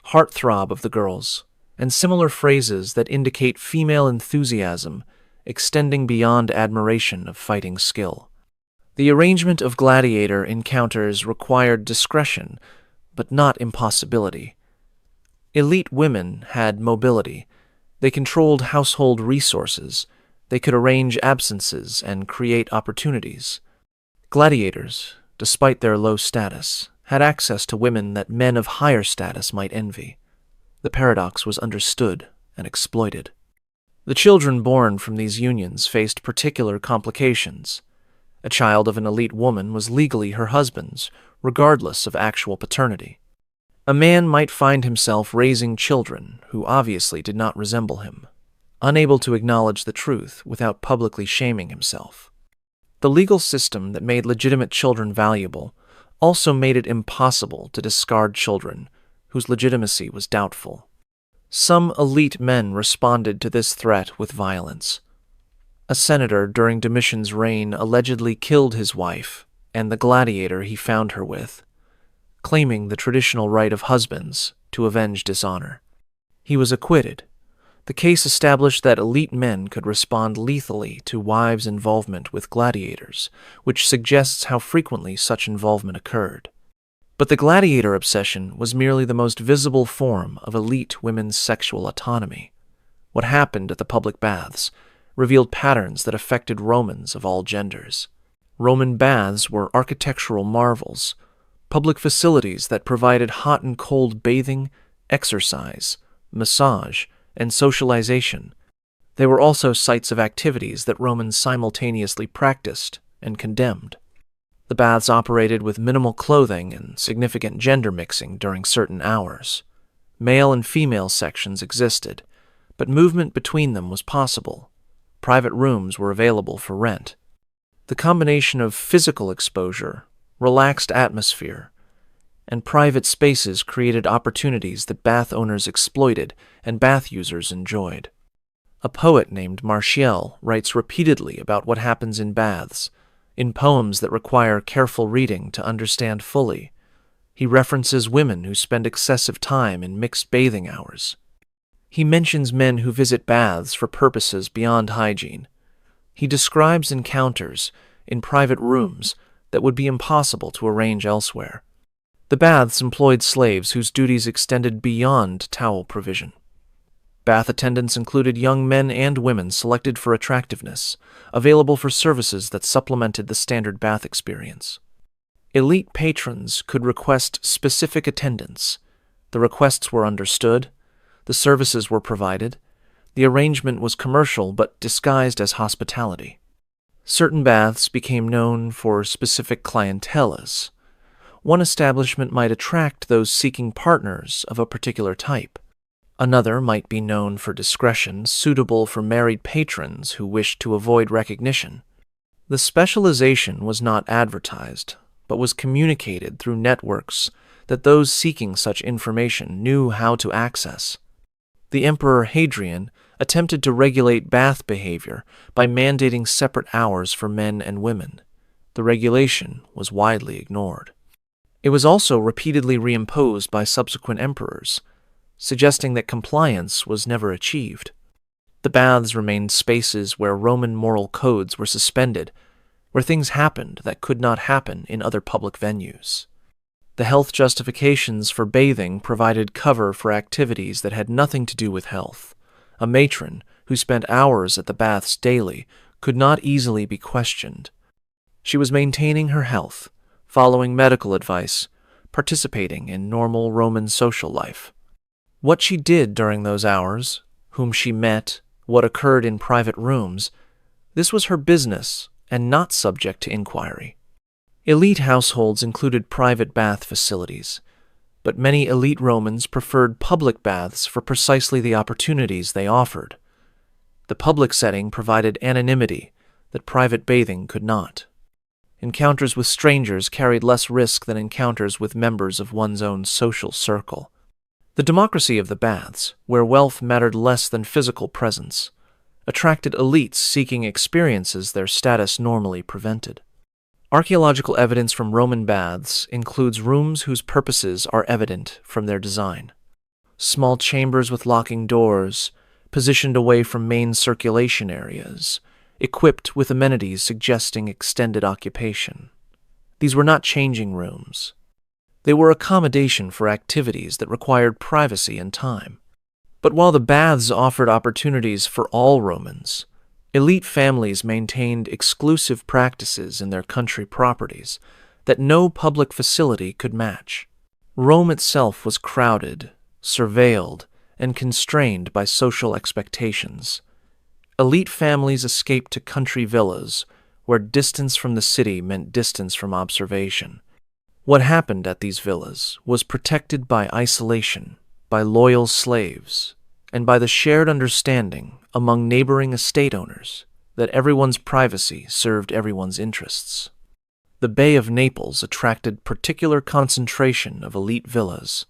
heartthrob of the girls, and similar phrases that indicate female enthusiasm extending beyond admiration of fighting skill. The arrangement of gladiator encounters required discretion, but not impossibility. Elite women had mobility. They controlled household resources. They could arrange absences and create opportunities. Gladiators, despite their low status, had access to women that men of higher status might envy. The paradox was understood and exploited. The children born from these unions faced particular complications. A child of an elite woman was legally her husband's, regardless of actual paternity. A man might find himself raising children who obviously did not resemble him, unable to acknowledge the truth without publicly shaming himself. The legal system that made legitimate children valuable also made it impossible to discard children whose legitimacy was doubtful. Some elite men responded to this threat with violence. A senator during Domitian's reign allegedly killed his wife and the gladiator he found her with, claiming the traditional right of husbands to avenge dishonor. He was acquitted. The case established that elite men could respond lethally to wives' involvement with gladiators, which suggests how frequently such involvement occurred. But the gladiator obsession was merely the most visible form of elite women's sexual autonomy. What happened at the public baths revealed patterns that affected Romans of all genders. Roman baths were architectural marvels, public facilities that provided hot and cold bathing, exercise, massage, and socialization. They were also sites of activities that Romans simultaneously practiced and condemned. The baths operated with minimal clothing and significant gender mixing during certain hours. Male and female sections existed, but movement between them was possible. Private rooms were available for rent. The combination of physical exposure, relaxed atmosphere, and private spaces created opportunities that bath owners exploited and bath users enjoyed. A poet named Martial writes repeatedly about what happens in baths, in poems that require careful reading to understand fully. He references women who spend excessive time in mixed bathing hours. He mentions men who visit baths for purposes beyond hygiene. He describes encounters in private rooms that would be impossible to arrange elsewhere. The baths employed slaves whose duties extended beyond towel provision. Bath attendants included young men and women selected for attractiveness, available for services that supplemented the standard bath experience. Elite patrons could request specific attendance. The requests were understood, the services were provided, the arrangement was commercial but disguised as hospitality. Certain baths became known for specific clientelas. One establishment might attract those seeking partners of a particular type. Another might be known for discretion, suitable for married patrons who wished to avoid recognition. The specialization was not advertised, but was communicated through networks that those seeking such information knew how to access. The Emperor Hadrian attempted to regulate bath behavior by mandating separate hours for men and women. The regulation was widely ignored. It was also repeatedly reimposed by subsequent emperors, suggesting that compliance was never achieved. The baths remained spaces where Roman moral codes were suspended, where things happened that could not happen in other public venues. The health justifications for bathing provided cover for activities that had nothing to do with health. A matron who spent hours at the baths daily could not easily be questioned. She was maintaining her health, following medical advice, participating in normal Roman social life. What she did during those hours, whom she met, what occurred in private rooms, this was her business and not subject to inquiry. Elite households included private bath facilities, but many elite Romans preferred public baths for precisely the opportunities they offered. The public setting provided anonymity that private bathing could not. Encounters with strangers carried less risk than encounters with members of one's own social circle. The democracy of the baths, where wealth mattered less than physical presence, attracted elites seeking experiences their status normally prevented. Archaeological evidence from Roman baths includes rooms whose purposes are evident from their design. Small chambers with locking doors, positioned away from main circulation areas, equipped with amenities suggesting extended occupation. These were not changing rooms. They were accommodation for activities that required privacy and time. But while the baths offered opportunities for all Romans, elite families maintained exclusive practices in their country properties that no public facility could match. Rome itself was crowded, surveilled, and constrained by social expectations. Elite families escaped to country villas, where distance from the city meant distance from observation. What happened at these villas was protected by isolation, by loyal slaves, and by the shared understanding among neighboring estate owners that everyone's privacy served everyone's interests. The Bay of Naples attracted particular concentration of elite villas.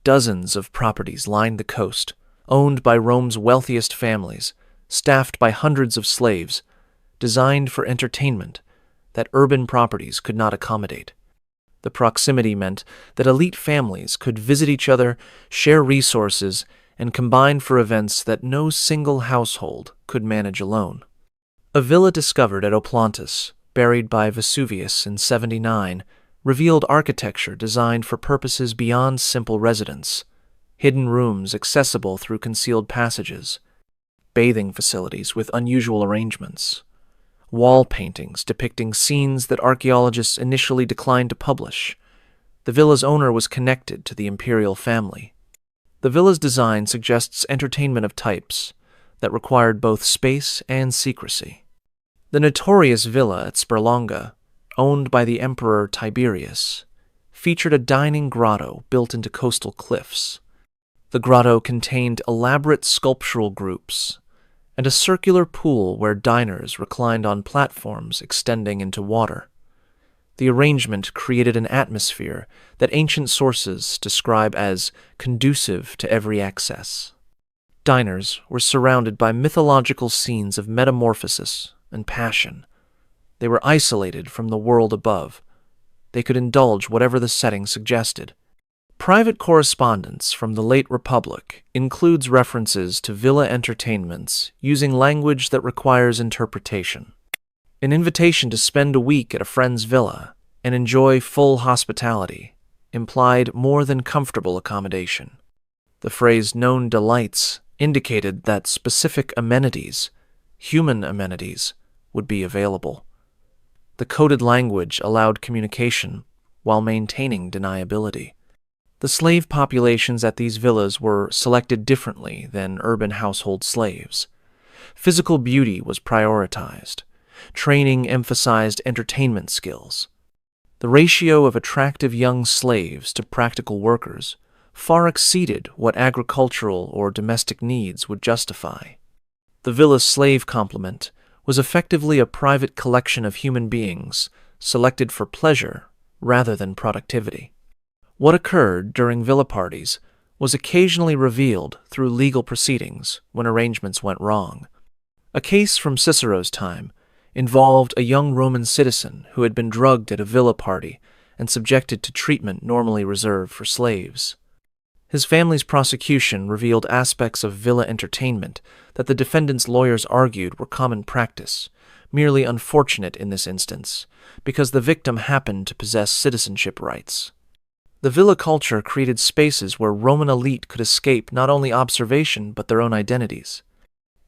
Dozens of properties lined the coast, owned by Rome's wealthiest families, staffed by hundreds of slaves, designed for entertainment that urban properties could not accommodate. The proximity meant that elite families could visit each other, share resources, and combine for events that no single household could manage alone. A villa discovered at Oplontis, buried by Vesuvius in 79, revealed architecture designed for purposes beyond simple residence, hidden rooms accessible through concealed passages, bathing facilities with unusual arrangements, wall paintings depicting scenes that archaeologists initially declined to publish. The villa's owner was connected to the imperial family. The villa's design suggests entertainment of types that required both space and secrecy. The notorious villa at Sperlonga, owned by the Emperor Tiberius, featured a dining grotto built into coastal cliffs. The grotto contained elaborate sculptural groups and a circular pool where diners reclined on platforms extending into water. The arrangement created an atmosphere that ancient sources describe as conducive to every excess. Diners were surrounded by mythological scenes of metamorphosis and passion. They were isolated from the world above. They could indulge whatever the setting suggested. Private correspondence from the late Republic includes references to villa entertainments using language that requires interpretation. An invitation to spend a week at a friend's villa and enjoy full hospitality implied more than comfortable accommodation. The phrase known delights indicated that specific amenities, human amenities, would be available. The coded language allowed communication while maintaining deniability. The slave populations at these villas were selected differently than urban household slaves. Physical beauty was prioritized. Training emphasized entertainment skills. The ratio of attractive young slaves to practical workers far exceeded what agricultural or domestic needs would justify. The villa slave complement was effectively a private collection of human beings selected for pleasure rather than productivity. What occurred during villa parties was occasionally revealed through legal proceedings when arrangements went wrong. A case from Cicero's time involved a young Roman citizen who had been drugged at a villa party and subjected to treatment normally reserved for slaves. His family's prosecution revealed aspects of villa entertainment that the defendant's lawyers argued were common practice, merely unfortunate in this instance, because the victim happened to possess citizenship rights. The villa culture created spaces where Roman elite could escape not only observation but their own identities.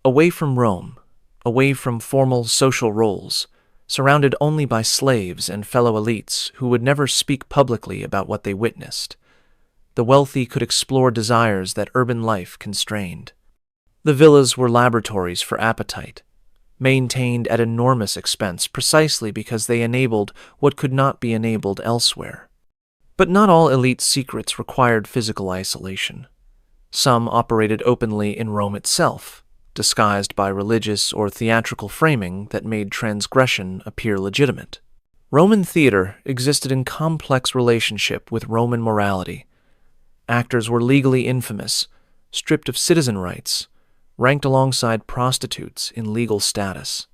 Away from Rome, away from formal social roles, surrounded only by slaves and fellow elites who would never speak publicly about what they witnessed, the wealthy could explore desires that urban life constrained. The villas were laboratories for appetite, maintained at enormous expense precisely because they enabled what could not be enabled elsewhere. But not all elite secrets required physical isolation. Some operated openly in Rome itself, disguised by religious or theatrical framing that made transgression appear legitimate. Roman theater existed in complex relationship with Roman morality. Actors were legally infamous, stripped of citizen rights, ranked alongside prostitutes in legal status.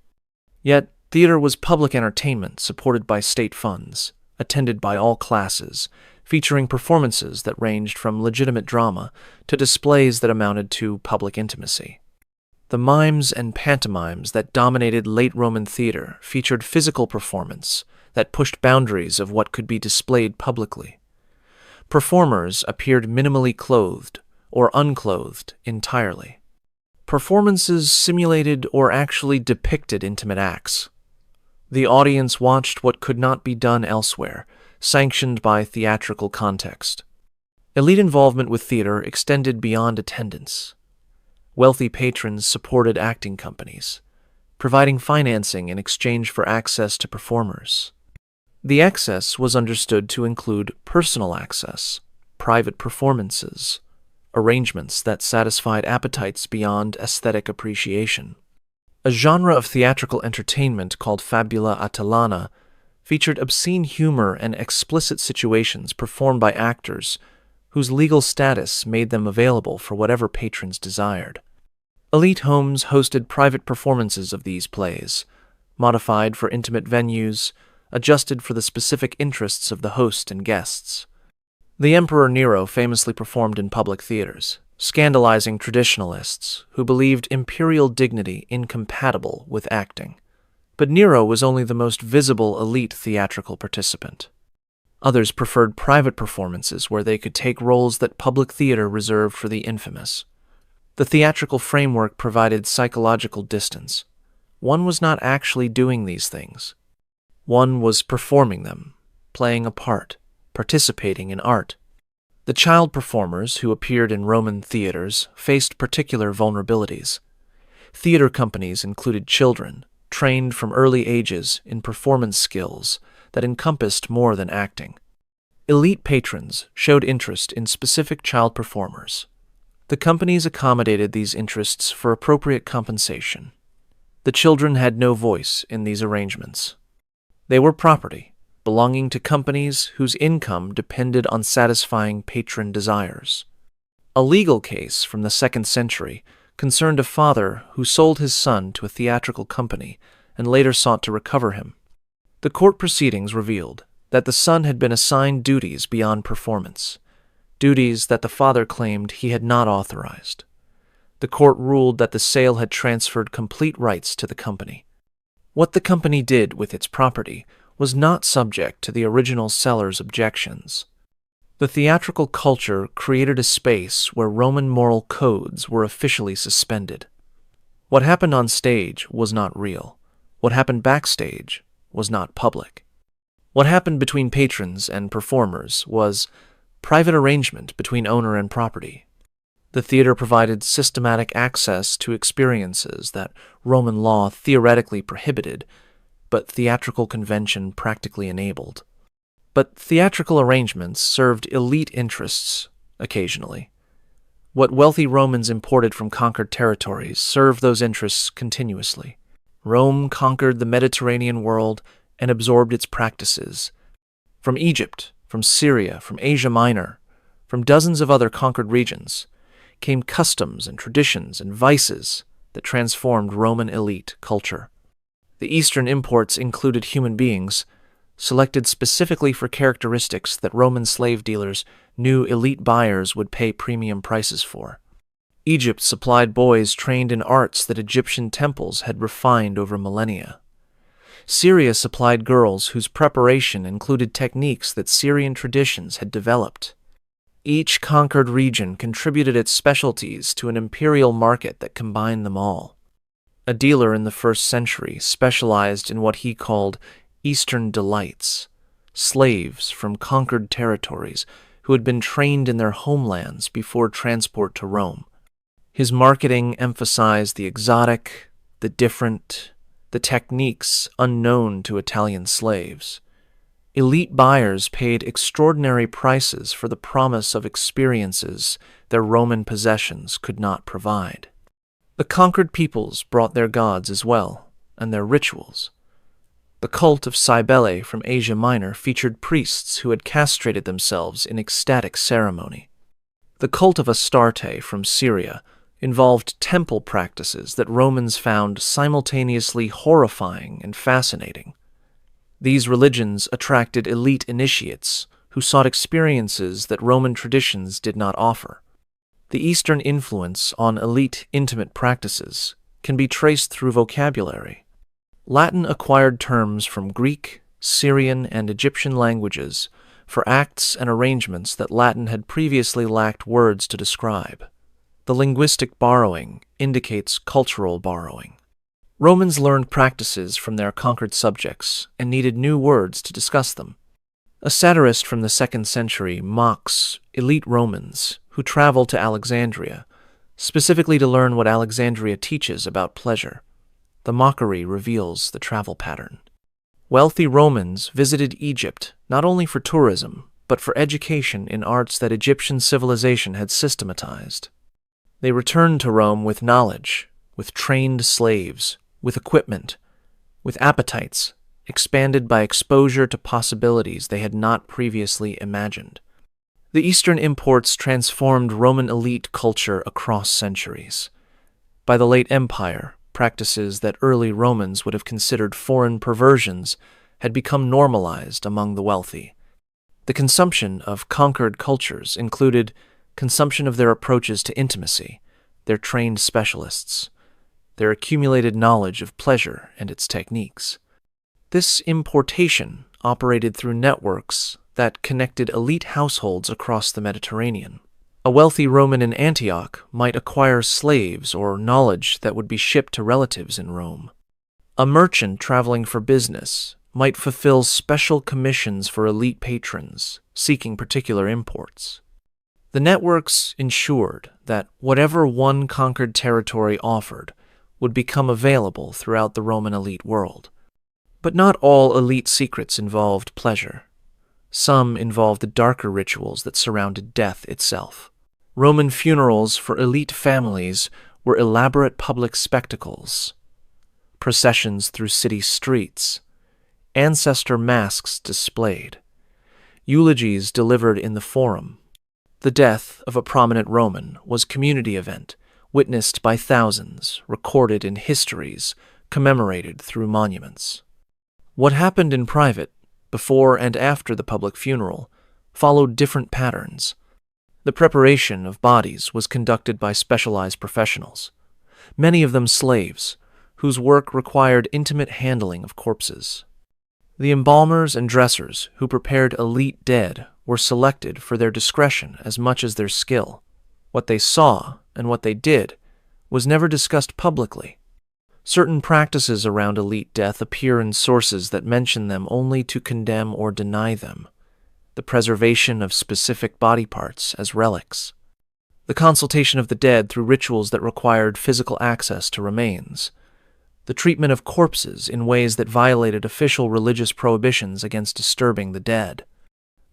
Yet, theater was public entertainment supported by state funds, attended by all classes, featuring performances that ranged from legitimate drama to displays that amounted to public intimacy. The mimes and pantomimes that dominated late Roman theater featured physical performance that pushed boundaries of what could be displayed publicly. Performers appeared minimally clothed or unclothed entirely. Performances simulated or actually depicted intimate acts. The audience watched what could not be done elsewhere, sanctioned by theatrical context. Elite involvement with theater extended beyond attendance. Wealthy patrons supported acting companies, providing financing in exchange for access to performers. The access was understood to include personal access, private performances, arrangements that satisfied appetites beyond aesthetic appreciation. A genre of theatrical entertainment called fabula atellana featured obscene humor and explicit situations performed by actors whose legal status made them available for whatever patrons desired. Elite homes hosted private performances of these plays, modified for intimate venues, adjusted for the specific interests of the host and guests. The Emperor Nero famously performed in public theaters, scandalizing traditionalists who believed imperial dignity incompatible with acting. But Nero was only the most visible elite theatrical participant. Others preferred private performances where they could take roles that public theater reserved for the infamous. The theatrical framework provided psychological distance. One was not actually doing these things. One was performing them, playing a part, participating in art. The child performers who appeared in Roman theaters faced particular vulnerabilities. Theater companies included children, trained from early ages in performance skills that encompassed more than acting. Elite patrons showed interest in specific child performers. The companies accommodated these interests for appropriate compensation. The children had no voice in these arrangements. They were property, belonging to companies whose income depended on satisfying patron desires. A legal case from the 2nd century concerned a father who sold his son to a theatrical company and later sought to recover him. The court proceedings revealed that the son had been assigned duties beyond performance, duties that the father claimed he had not authorized. The court ruled that the sale had transferred complete rights to the company. What the company did with its property was not subject to the original seller's objections. The theatrical culture created a space where Roman moral codes were officially suspended. What happened on stage was not real. What happened backstage was not public. What happened between patrons and performers was private arrangement between owner and property. The theater provided systematic access to experiences that Roman law theoretically prohibited, but theatrical convention practically enabled. But theatrical arrangements served elite interests occasionally. What wealthy Romans imported from conquered territories served those interests continuously. Rome conquered the Mediterranean world and absorbed its practices. From Egypt, from Syria, from Asia Minor, from dozens of other conquered regions, came customs and traditions and vices that transformed Roman elite culture. The Eastern imports included human beings, selected specifically for characteristics that Roman slave dealers knew elite buyers would pay premium prices for. Egypt supplied boys trained in arts that Egyptian temples had refined over millennia. Syria supplied girls whose preparation included techniques that Syrian traditions had developed. Each conquered region contributed its specialties to an imperial market that combined them all. A dealer in the 1st century specialized in what he called Eastern delights, slaves from conquered territories who had been trained in their homelands before transport to Rome. His marketing emphasized the exotic, the different, the techniques unknown to Italian slaves. Elite buyers paid extraordinary prices for the promise of experiences their Roman possessions could not provide. The conquered peoples brought their gods as well, and their rituals. The cult of Cybele from Asia Minor featured priests who had castrated themselves in ecstatic ceremony. The cult of Astarte from Syria involved temple practices that Romans found simultaneously horrifying and fascinating. These religions attracted elite initiates who sought experiences that Roman traditions did not offer. The Eastern influence on elite intimate practices can be traced through vocabulary. Latin acquired terms from Greek, Syrian, and Egyptian languages for acts and arrangements that Latin had previously lacked words to describe. The linguistic borrowing indicates cultural borrowing. Romans learned practices from their conquered subjects and needed new words to discuss them. A satirist from the 2nd century mocks elite Romans who travel to Alexandria, specifically to learn what Alexandria teaches about pleasure. The mockery reveals the travel pattern. Wealthy Romans visited Egypt not only for tourism, but for education in arts that Egyptian civilization had systematized. They returned to Rome with knowledge, with trained slaves, with equipment, with appetites expanded by exposure to possibilities they had not previously imagined. The Eastern imports transformed Roman elite culture across centuries. By the late Empire, practices that early Romans would have considered foreign perversions had become normalized among the wealthy. The consumption of conquered cultures included consumption of their approaches to intimacy, their trained specialists, their accumulated knowledge of pleasure and its techniques. This importation operated through networks that connected elite households across the Mediterranean. A wealthy Roman in Antioch might acquire slaves or knowledge that would be shipped to relatives in Rome. A merchant traveling for business might fulfill special commissions for elite patrons seeking particular imports. The networks ensured that whatever one conquered territory offered would become available throughout the Roman elite world. But not all elite secrets involved pleasure. Some involved the darker rituals that surrounded death itself. Roman funerals for elite families were elaborate public spectacles, processions through city streets, ancestor masks displayed, eulogies delivered in the forum. The death of a prominent Roman was a community event, witnessed by thousands, recorded in histories, commemorated through monuments. What happened in private, before and after the public funeral, followed different patterns. The preparation of bodies was conducted by specialized professionals, many of them slaves, whose work required intimate handling of corpses. The embalmers and dressers who prepared elite dead were selected for their discretion as much as their skill. What they saw and what they did was never discussed publicly. Certain practices around elite death appear in sources that mention them only to condemn or deny them. The preservation of specific body parts as relics. The consultation of the dead through rituals that required physical access to remains. The treatment of corpses in ways that violated official religious prohibitions against disturbing the dead.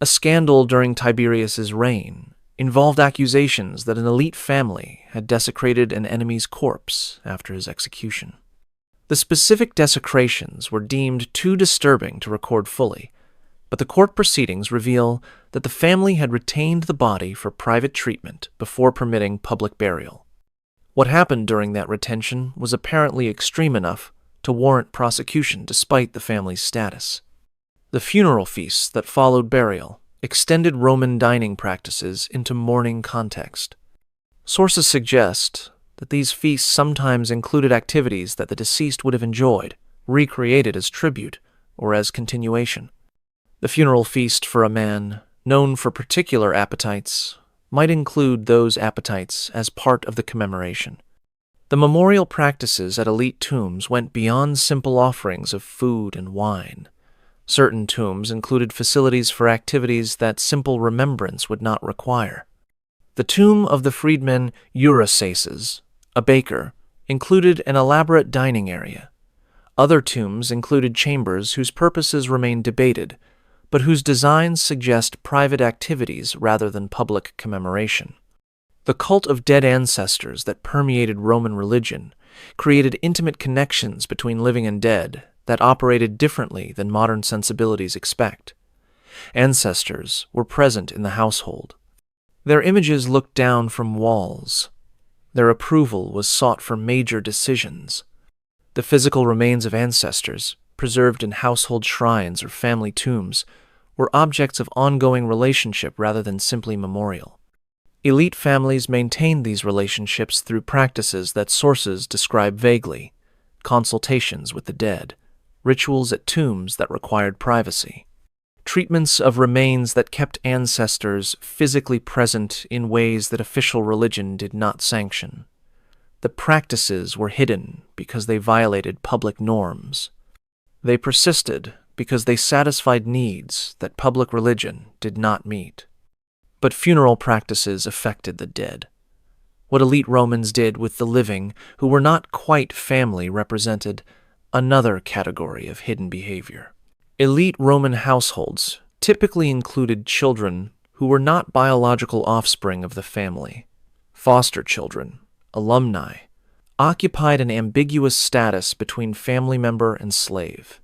A scandal during Tiberius's reign involved accusations that an elite family had desecrated an enemy's corpse after his execution. The specific desecrations were deemed too disturbing to record fully, but the court proceedings reveal that the family had retained the body for private treatment before permitting public burial. What happened during that retention was apparently extreme enough to warrant prosecution despite the family's status. The funeral feasts that followed burial extended Roman dining practices into mourning context. Sources suggest that these feasts sometimes included activities that the deceased would have enjoyed, recreated as tribute or as continuation. The funeral feast for a man known for particular appetites might include those appetites as part of the commemoration. The memorial practices at elite tombs went beyond simple offerings of food and wine. Certain tombs included facilities for activities that simple remembrance would not require. The tomb of the freedman Eurysaces, a baker, included an elaborate dining area. Other tombs included chambers whose purposes remain debated, but whose designs suggest private activities rather than public commemoration. The cult of dead ancestors that permeated Roman religion created intimate connections between living and dead that operated differently than modern sensibilities expect. Ancestors were present in the household. Their images looked down from walls. Their approval was sought for major decisions. The physical remains of ancestors, preserved in household shrines or family tombs, were objects of ongoing relationship rather than simply memorial. Elite families maintained these relationships through practices that sources describe vaguely: consultations with the dead, rituals at tombs that required privacy, treatments of remains that kept ancestors physically present in ways that official religion did not sanction. The practices were hidden because they violated public norms. They persisted because they satisfied needs that public religion did not meet. But funeral practices affected the dead. What elite Romans did with the living, who were not quite family, represented another category of hidden behavior. Elite Roman households typically included children who were not biological offspring of the family. Foster children, alumni, occupied an ambiguous status between family member and slave.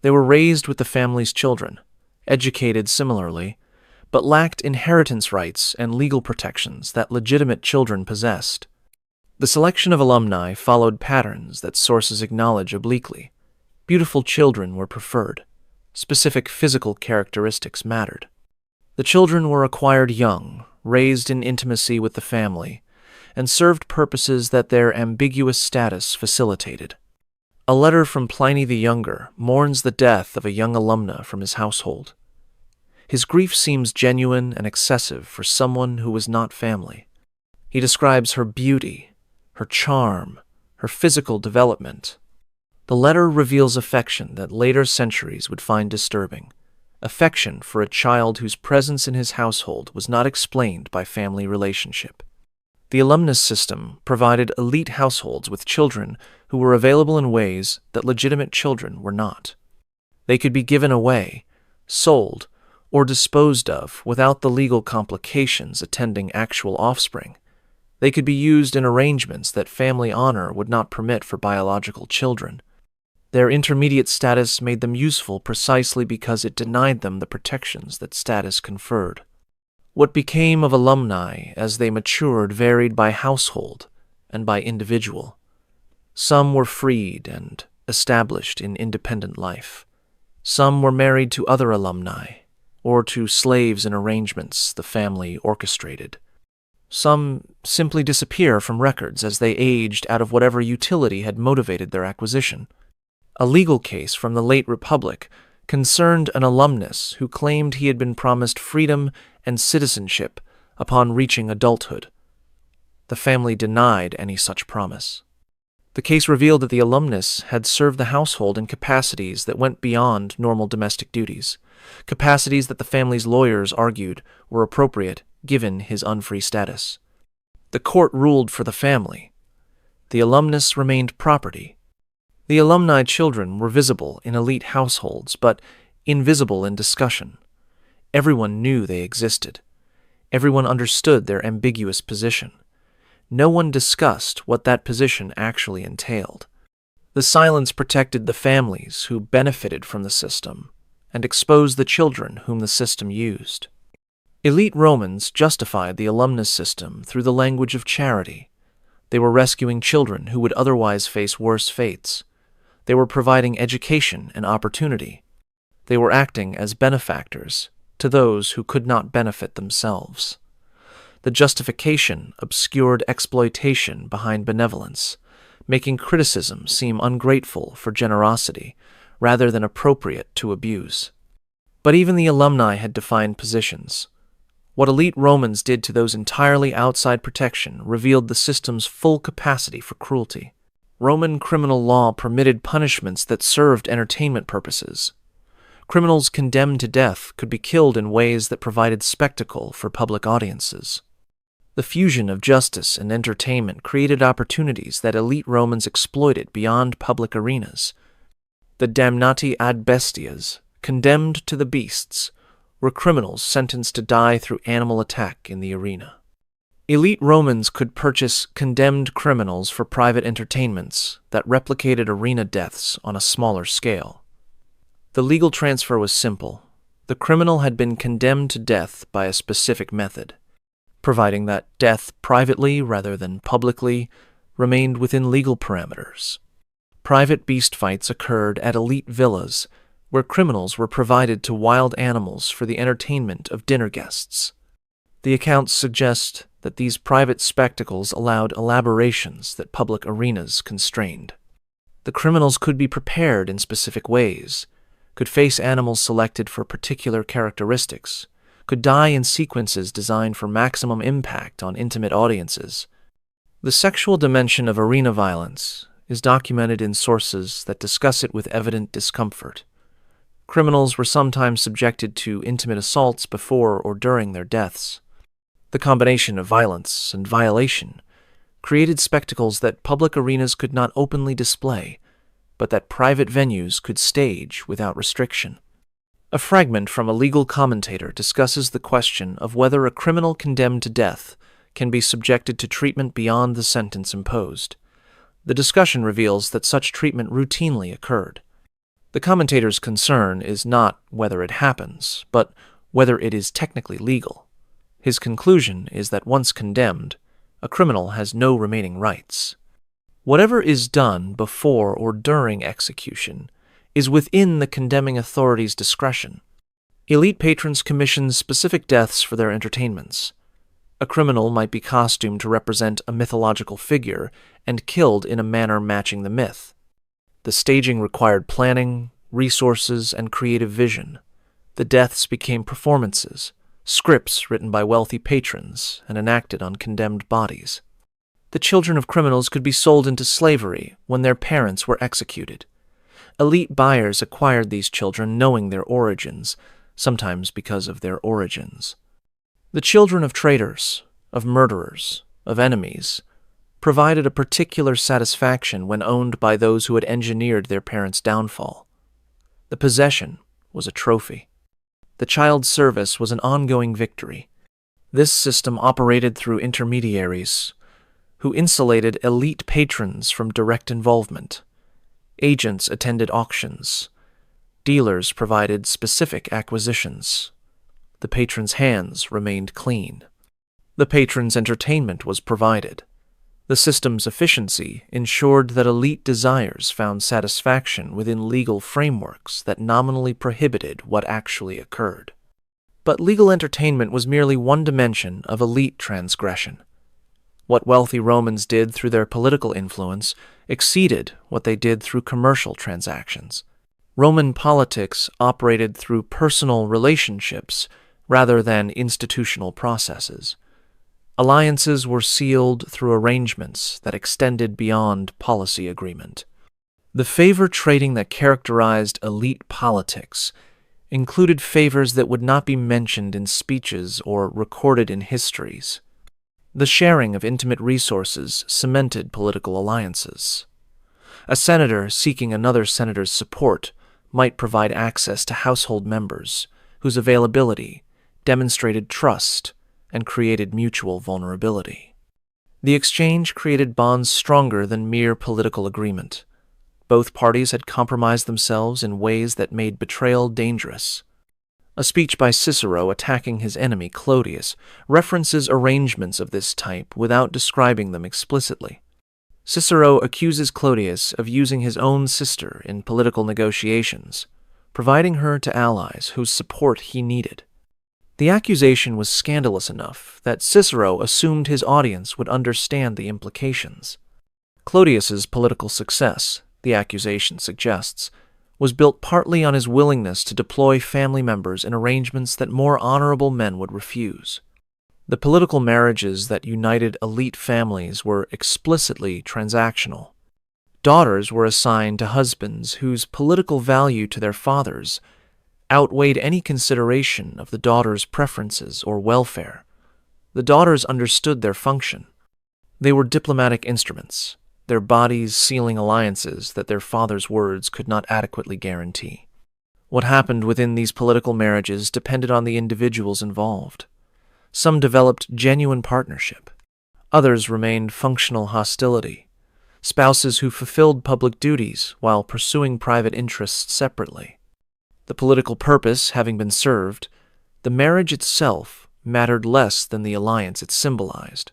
They were raised with the family's children, educated similarly, but lacked inheritance rights and legal protections that legitimate children possessed. The selection of alumni followed patterns that sources acknowledge obliquely. Beautiful children were preferred. Specific physical characteristics mattered. The children were acquired young, raised in intimacy with the family, and served purposes that their ambiguous status facilitated. A letter from Pliny the Younger mourns the death of a young alumna from his household. His grief seems genuine and excessive for someone who was not family. He describes her beauty, her charm, her physical development. The letter reveals affection that later centuries would find disturbing, affection for a child whose presence in his household was not explained by family relationship. The alumnus system provided elite households with children who were available in ways that legitimate children were not. They could be given away, sold, or disposed of without the legal complications attending actual offspring. They could be used in arrangements that family honor would not permit for biological children. Their intermediate status made them useful precisely because it denied them the protections that status conferred. What became of alumni as they matured varied by household and by individual. Some were freed and established in independent life. Some were married to other alumni, or to slaves in arrangements the family orchestrated. Some simply disappear from records as they aged out of whatever utility had motivated their acquisition. A legal case from the late Republic concerned an alumnus who claimed he had been promised freedom and citizenship upon reaching adulthood. The family denied any such promise. The case revealed that the alumnus had served the household in capacities that went beyond normal domestic duties, capacities that the family's lawyers argued were appropriate given his unfree status. The court ruled for the family. The alumnus remained property. The alumni children were visible in elite households, but invisible in discussion. Everyone knew they existed. Everyone understood their ambiguous position. No one discussed what that position actually entailed. The silence protected the families who benefited from the system and exposed the children whom the system used. Elite Romans justified the alumnus system through the language of charity. They were rescuing children who would otherwise face worse fates. They were providing education and opportunity. They were acting as benefactors to those who could not benefit themselves. The justification obscured exploitation behind benevolence, making criticism seem ungrateful for generosity rather than appropriate to abuse. But even the alumni had defined positions. What elite Romans did to those entirely outside protection revealed the system's full capacity for cruelty. Roman criminal law permitted punishments that served entertainment purposes. Criminals condemned to death could be killed in ways that provided spectacle for public audiences. The fusion of justice and entertainment created opportunities that elite Romans exploited beyond public arenas. The damnati ad bestias, condemned to the beasts, were criminals sentenced to die through animal attack in the arena. Elite Romans could purchase condemned criminals for private entertainments that replicated arena deaths on a smaller scale. The legal transfer was simple. The criminal had been condemned to death by a specific method, providing that death privately rather than publicly remained within legal parameters. Private beast fights occurred at elite villas where criminals were provided to wild animals for the entertainment of dinner guests. The accounts suggest that these private spectacles allowed elaborations that public arenas constrained. The criminals could be prepared in specific ways, could face animals selected for particular characteristics, could die in sequences designed for maximum impact on intimate audiences. The sexual dimension of arena violence is documented in sources that discuss it with evident discomfort. Criminals were sometimes subjected to intimate assaults before or during their deaths. The combination of violence and violation created spectacles that public arenas could not openly display, but that private venues could stage without restriction. A fragment from a legal commentator discusses the question of whether a criminal condemned to death can be subjected to treatment beyond the sentence imposed. The discussion reveals that such treatment routinely occurred. The commentator's concern is not whether it happens, but whether it is technically legal. His conclusion is that once condemned, a criminal has no remaining rights. Whatever is done before or during execution is within the condemning authority's discretion. Elite patrons commission specific deaths for their entertainments. A criminal might be costumed to represent a mythological figure and killed in a manner matching the myth. The staging required planning, resources, and creative vision. The deaths became performances, scripts written by wealthy patrons and enacted on condemned bodies. The children of criminals could be sold into slavery when their parents were executed. Elite buyers acquired these children knowing their origins, sometimes because of their origins. The children of traitors, of murderers, of enemies, provided a particular satisfaction when owned by those who had engineered their parents' downfall. The possession was a trophy. The child's service was an ongoing victory. This system operated through intermediaries who insulated elite patrons from direct involvement. Agents attended auctions. Dealers provided specific acquisitions. The patron's hands remained clean. The patron's entertainment was provided. The system's efficiency ensured that elite desires found satisfaction within legal frameworks that nominally prohibited what actually occurred. But legal entertainment was merely one dimension of elite transgression. What wealthy Romans did through their political influence exceeded what they did through commercial transactions. Roman politics operated through personal relationships rather than institutional processes. Alliances were sealed through arrangements that extended beyond policy agreement. The favor trading that characterized elite politics included favors that would not be mentioned in speeches or recorded in histories. The sharing of intimate resources cemented political alliances. A senator seeking another senator's support might provide access to household members whose availability demonstrated trust and created mutual vulnerability. The exchange created bonds stronger than mere political agreement. Both parties had compromised themselves in ways that made betrayal dangerous. A speech by Cicero attacking his enemy Clodius references arrangements of this type without describing them explicitly. Cicero accuses Clodius of using his own sister in political negotiations, providing her to allies whose support he needed. The accusation was scandalous enough that Cicero assumed his audience would understand the implications. Clodius's political success, the accusation suggests, was built partly on his willingness to deploy family members in arrangements that more honorable men would refuse. The political marriages that united elite families were explicitly transactional. Daughters were assigned to husbands whose political value to their fathers outweighed any consideration of the daughters' preferences or welfare. The daughters understood their function. They were diplomatic instruments, their bodies sealing alliances that their fathers' words could not adequately guarantee. What happened within these political marriages depended on the individuals involved. Some developed genuine partnership. Others remained functional hostility, spouses who fulfilled public duties while pursuing private interests separately. The political purpose having been served, the marriage itself mattered less than the alliance it symbolized.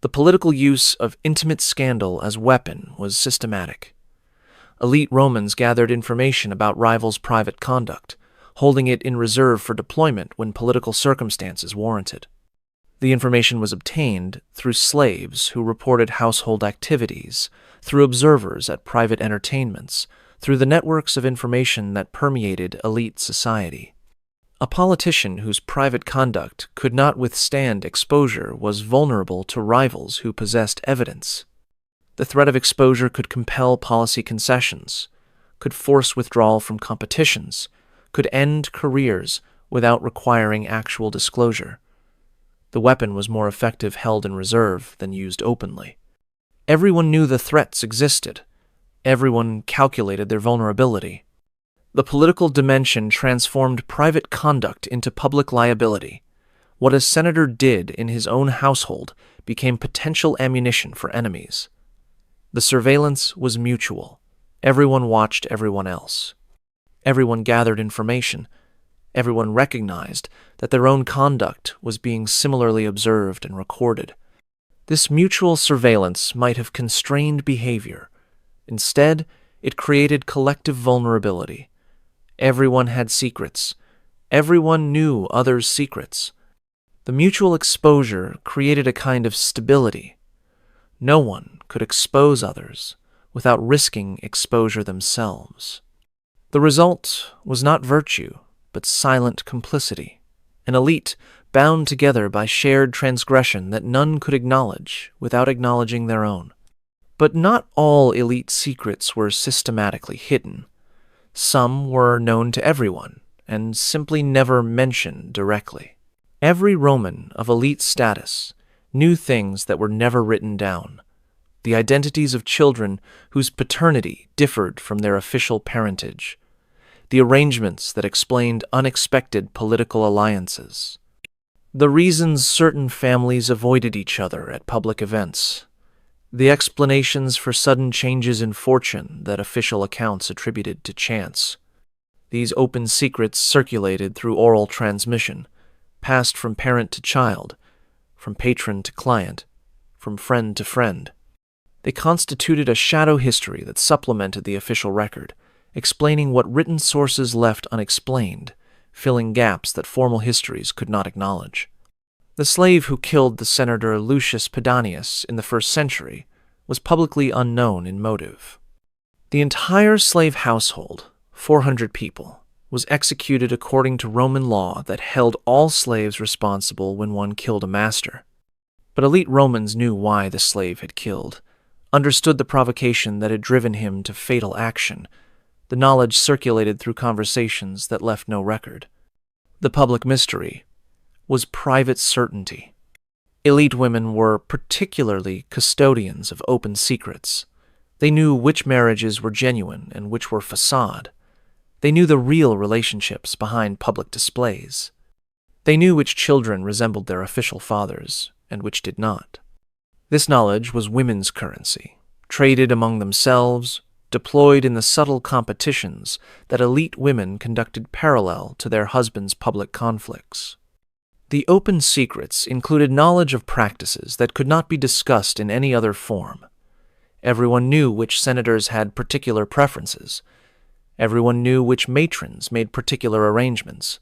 The political use of intimate scandal as weapon was systematic. Elite Romans gathered information about rivals' private conduct, holding it in reserve for deployment when political circumstances warranted. The information was obtained through slaves who reported household activities, through observers at private entertainments, through the networks of information that permeated elite society. A politician whose private conduct could not withstand exposure was vulnerable to rivals who possessed evidence. The threat of exposure could compel policy concessions, could force withdrawal from competitions, could end careers without requiring actual disclosure. The weapon was more effective held in reserve than used openly. Everyone knew the threats existed. Everyone calculated their vulnerability. The political dimension transformed private conduct into public liability. What a senator did in his own household became potential ammunition for enemies. The surveillance was mutual. Everyone watched everyone else. Everyone gathered information. Everyone recognized that their own conduct was being similarly observed and recorded. This mutual surveillance might have constrained behavior. Instead, it created collective vulnerability. Everyone had secrets. Everyone knew others' secrets. The mutual exposure created a kind of stability. No one could expose others without risking exposure themselves. The result was not virtue, but silent complicity, an elite bound together by shared transgression that none could acknowledge without acknowledging their own. But not all elite secrets were systematically hidden. Some were known to everyone and simply never mentioned directly. Every Roman of elite status knew things that were never written down, the identities of children whose paternity differed from their official parentage, the arrangements that explained unexpected political alliances, the reasons certain families avoided each other at public events, the explanations for sudden changes in fortune that official accounts attributed to chance. These open secrets circulated through oral transmission, passed from parent to child, from patron to client, from friend to friend. They constituted a shadow history that supplemented the official record, explaining what written sources left unexplained, filling gaps that formal histories could not acknowledge. The slave who killed the senator Lucius Pedanius in the 1st century was publicly unknown in motive. The entire slave household, 400 people, was executed according to Roman law that held all slaves responsible when one killed a master. But elite Romans knew why the slave had killed, understood the provocation that had driven him to fatal action. The knowledge circulated through conversations that left no record. The public mystery was private certainty. Elite women were particularly custodians of open secrets. They knew which marriages were genuine and which were facade. They knew the real relationships behind public displays. They knew which children resembled their official fathers and which did not. This knowledge was women's currency, traded among themselves, deployed in the subtle competitions that elite women conducted parallel to their husbands' public conflicts. The open secrets included knowledge of practices that could not be discussed in any other form. Everyone knew which senators had particular preferences. Everyone knew which matrons made particular arrangements.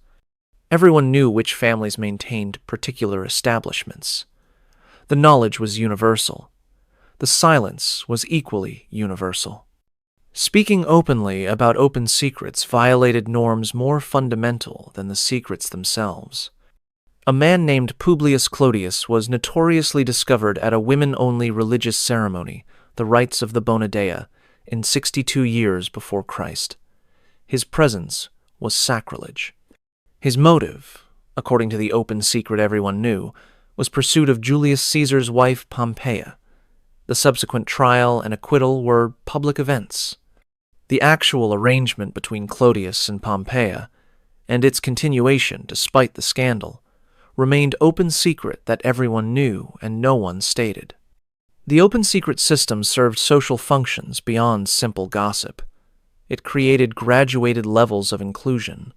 Everyone knew which families maintained particular establishments. The knowledge was universal. The silence was equally universal. Speaking openly about open secrets violated norms more fundamental than the secrets themselves. A man named Publius Clodius was notoriously discovered at a women-only religious ceremony, the rites of the Bona Dea, in 62 years before Christ. His presence was sacrilege. His motive, according to the open secret everyone knew, was pursuit of Julius Caesar's wife Pompeia. The subsequent trial and acquittal were public events. The actual arrangement between Clodius and Pompeia, and its continuation despite the scandal, remained open secret that everyone knew and no one stated. The open secret system served social functions beyond simple gossip. It created graduated levels of inclusion.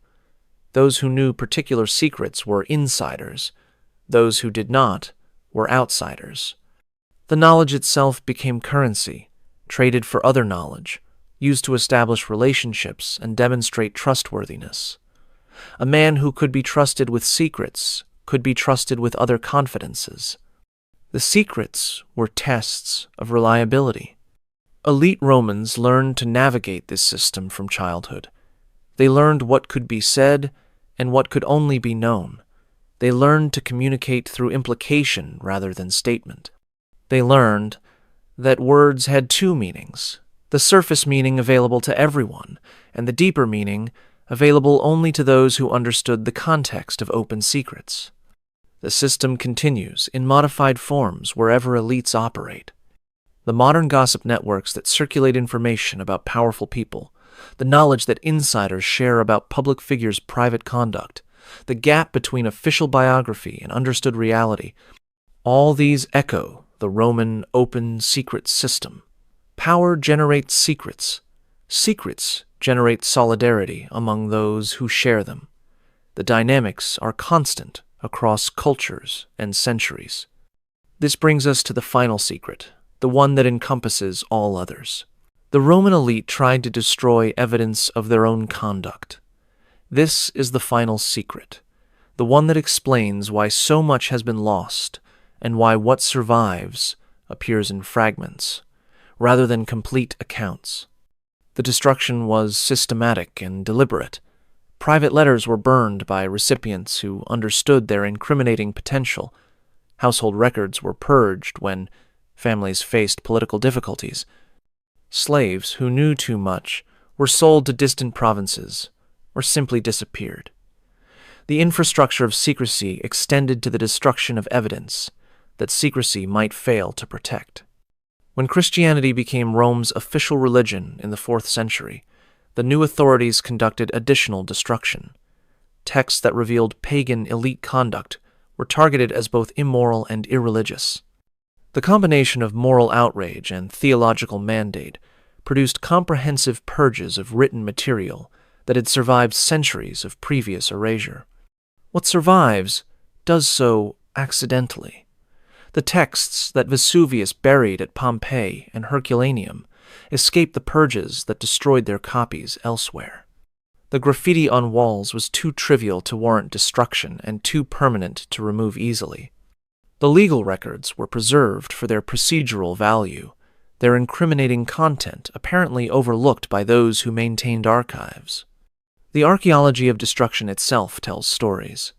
Those who knew particular secrets were insiders. Those who did not were outsiders. The knowledge itself became currency, traded for other knowledge, used to establish relationships and demonstrate trustworthiness. A man who could be trusted with secrets could be trusted with other confidences. The secrets were tests of reliability. Elite Romans learned to navigate this system from childhood. They learned what could be said and what could only be known. They learned to communicate through implication rather than statement. They learned that words had two meanings, the surface meaning available to everyone, and the deeper meaning available only to those who understood the context of open secrets. The system continues in modified forms wherever elites operate. The modern gossip networks that circulate information about powerful people, the knowledge that insiders share about public figures' private conduct, the gap between official biography and understood reality, all these echo the Roman open secret system. Power generates secrets. Secrets generate solidarity among those who share them. The dynamics are constant across cultures and centuries. This brings us to the final secret, the one that encompasses all others. The Roman elite tried to destroy evidence of their own conduct. This is the final secret, the one that explains why so much has been lost and why what survives appears in fragments, rather than complete accounts. The destruction was systematic and deliberate. Private letters were burned by recipients who understood their incriminating potential. Household records were purged when families faced political difficulties. Slaves who knew too much were sold to distant provinces or simply disappeared. The infrastructure of secrecy extended to the destruction of evidence that secrecy might fail to protect. When Christianity became Rome's official religion in the 4th century, the new authorities conducted additional destruction. Texts that revealed pagan elite conduct were targeted as both immoral and irreligious. The combination of moral outrage and theological mandate produced comprehensive purges of written material that had survived centuries of previous erasure. What survives does so accidentally. The texts that Vesuvius buried at Pompeii and Herculaneum escaped the purges that destroyed their copies elsewhere. The graffiti on walls was too trivial to warrant destruction and too permanent to remove easily. The legal records were preserved for their procedural value. their incriminating content apparently overlooked by those who maintained archives. The archaeology of destruction itself tells stories.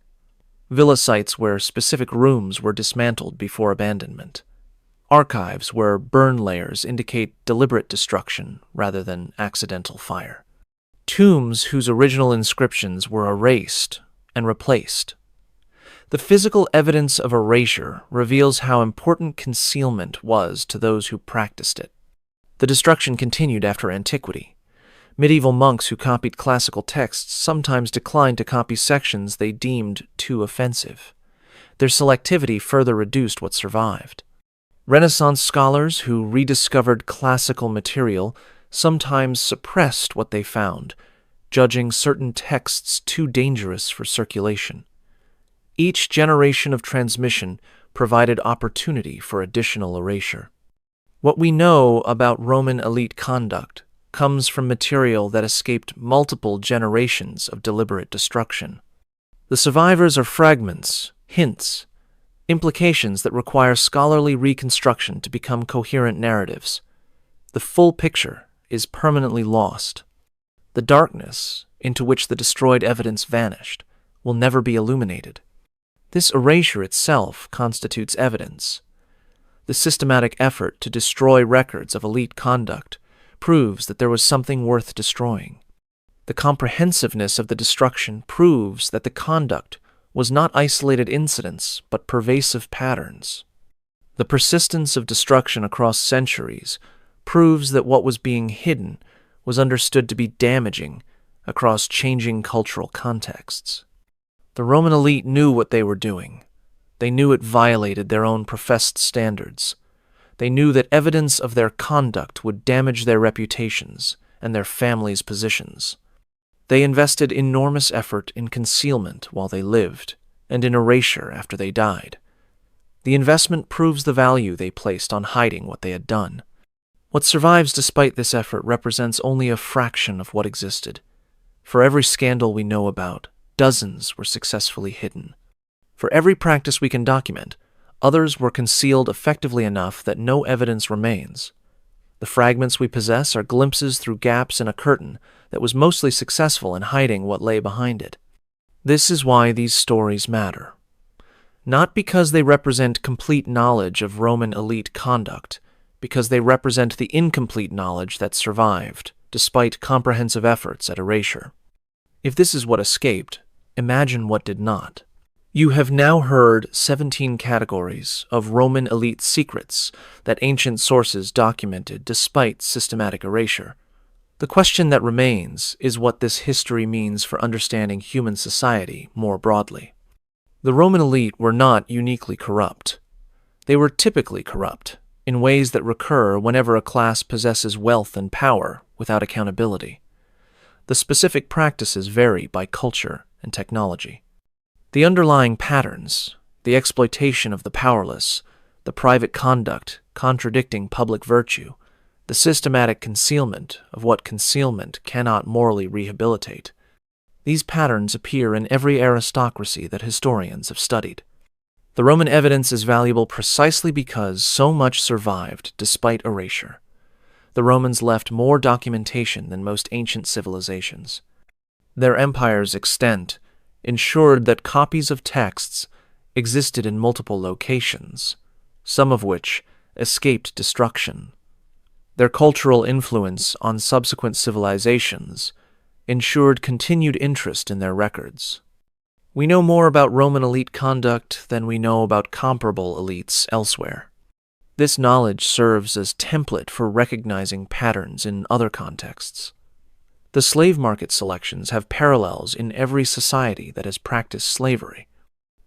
Villa sites where specific rooms were dismantled before abandonment. Archives where burn layers indicate deliberate destruction rather than accidental fire. Tombs whose original inscriptions were erased and replaced. The physical evidence of erasure reveals how important concealment was to those who practiced it. The destruction continued after antiquity. Medieval monks who copied classical texts sometimes declined to copy sections they deemed too offensive. Their selectivity further reduced what survived. Renaissance scholars who rediscovered classical material sometimes suppressed what they found, judging certain texts too dangerous for circulation. Each generation of transmission provided opportunity for additional erasure. What we know about Roman elite conduct comes from material that escaped multiple generations of deliberate destruction. The survivors are fragments, hints, implications that require scholarly reconstruction to become coherent narratives. The full picture is permanently lost. The darkness into which the destroyed evidence vanished will never be illuminated. This erasure itself constitutes evidence. The systematic effort to destroy records of elite conduct proves that there was something worth destroying. The comprehensiveness of the destruction proves that the conduct was not isolated incidents, but pervasive patterns. The persistence of destruction across centuries proves that what was being hidden was understood to be damaging across changing cultural contexts. The Roman elite knew what they were doing. They knew it violated their own professed standards. They knew that evidence of their conduct would damage their reputations and their families' positions. They invested enormous effort in concealment while they lived, and in erasure after they died. The investment proves the value they placed on hiding what they had done. What survives despite this effort represents only a fraction of what existed. For every scandal we know about, dozens were successfully hidden. For every practice we can document, others were concealed effectively enough that no evidence remains. The fragments we possess are glimpses through gaps in a curtain that was mostly successful in hiding what lay behind it. This is why these stories matter. Not because they represent complete knowledge of Roman elite conduct, because they represent the incomplete knowledge that survived, despite comprehensive efforts at erasure. If this is what escaped, imagine what did not. You have now heard 17 categories of Roman elite secrets that ancient sources documented despite systematic erasure. The question that remains is what this history means for understanding human society more broadly. The Roman elite were not uniquely corrupt. They were typically corrupt, in ways that recur whenever a class possesses wealth and power without accountability. The specific practices vary by culture and technology. The underlying patterns, the exploitation of the powerless, the private conduct contradicting public virtue, the systematic concealment of what concealment cannot morally rehabilitate. These patterns appear in every aristocracy that historians have studied. The Roman evidence is valuable precisely because so much survived despite erasure. The Romans left more documentation than most ancient civilizations. Their empire's extent ensured that copies of texts existed in multiple locations, some of which escaped destruction. Their cultural influence on subsequent civilizations ensured continued interest in their records. We know more about Roman elite conduct than we know about comparable elites elsewhere. This knowledge serves as template for recognizing patterns in other contexts. The slave market selections have parallels in every society that has practiced slavery.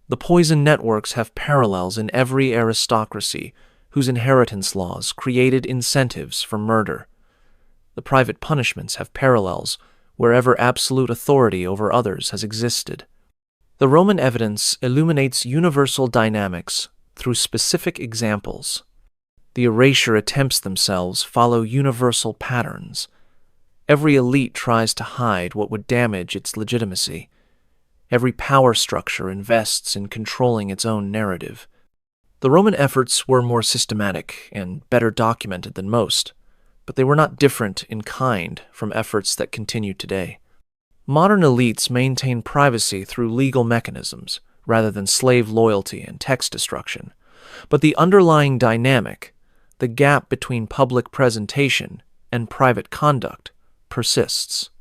The poison networks have parallels in every aristocracy whose inheritance laws created incentives for murder. The private punishments have parallels wherever absolute authority over others has existed. The Roman evidence illuminates universal dynamics through specific examples. The erasure attempts themselves follow universal patterns. Every elite tries to hide what would damage its legitimacy. Every power structure invests in controlling its own narrative. The Roman efforts were more systematic and better documented than most, but they were not different in kind from efforts that continue today. Modern elites maintain privacy through legal mechanisms rather than slave loyalty and text destruction, but the underlying dynamic, the gap between public presentation and private conduct, persists.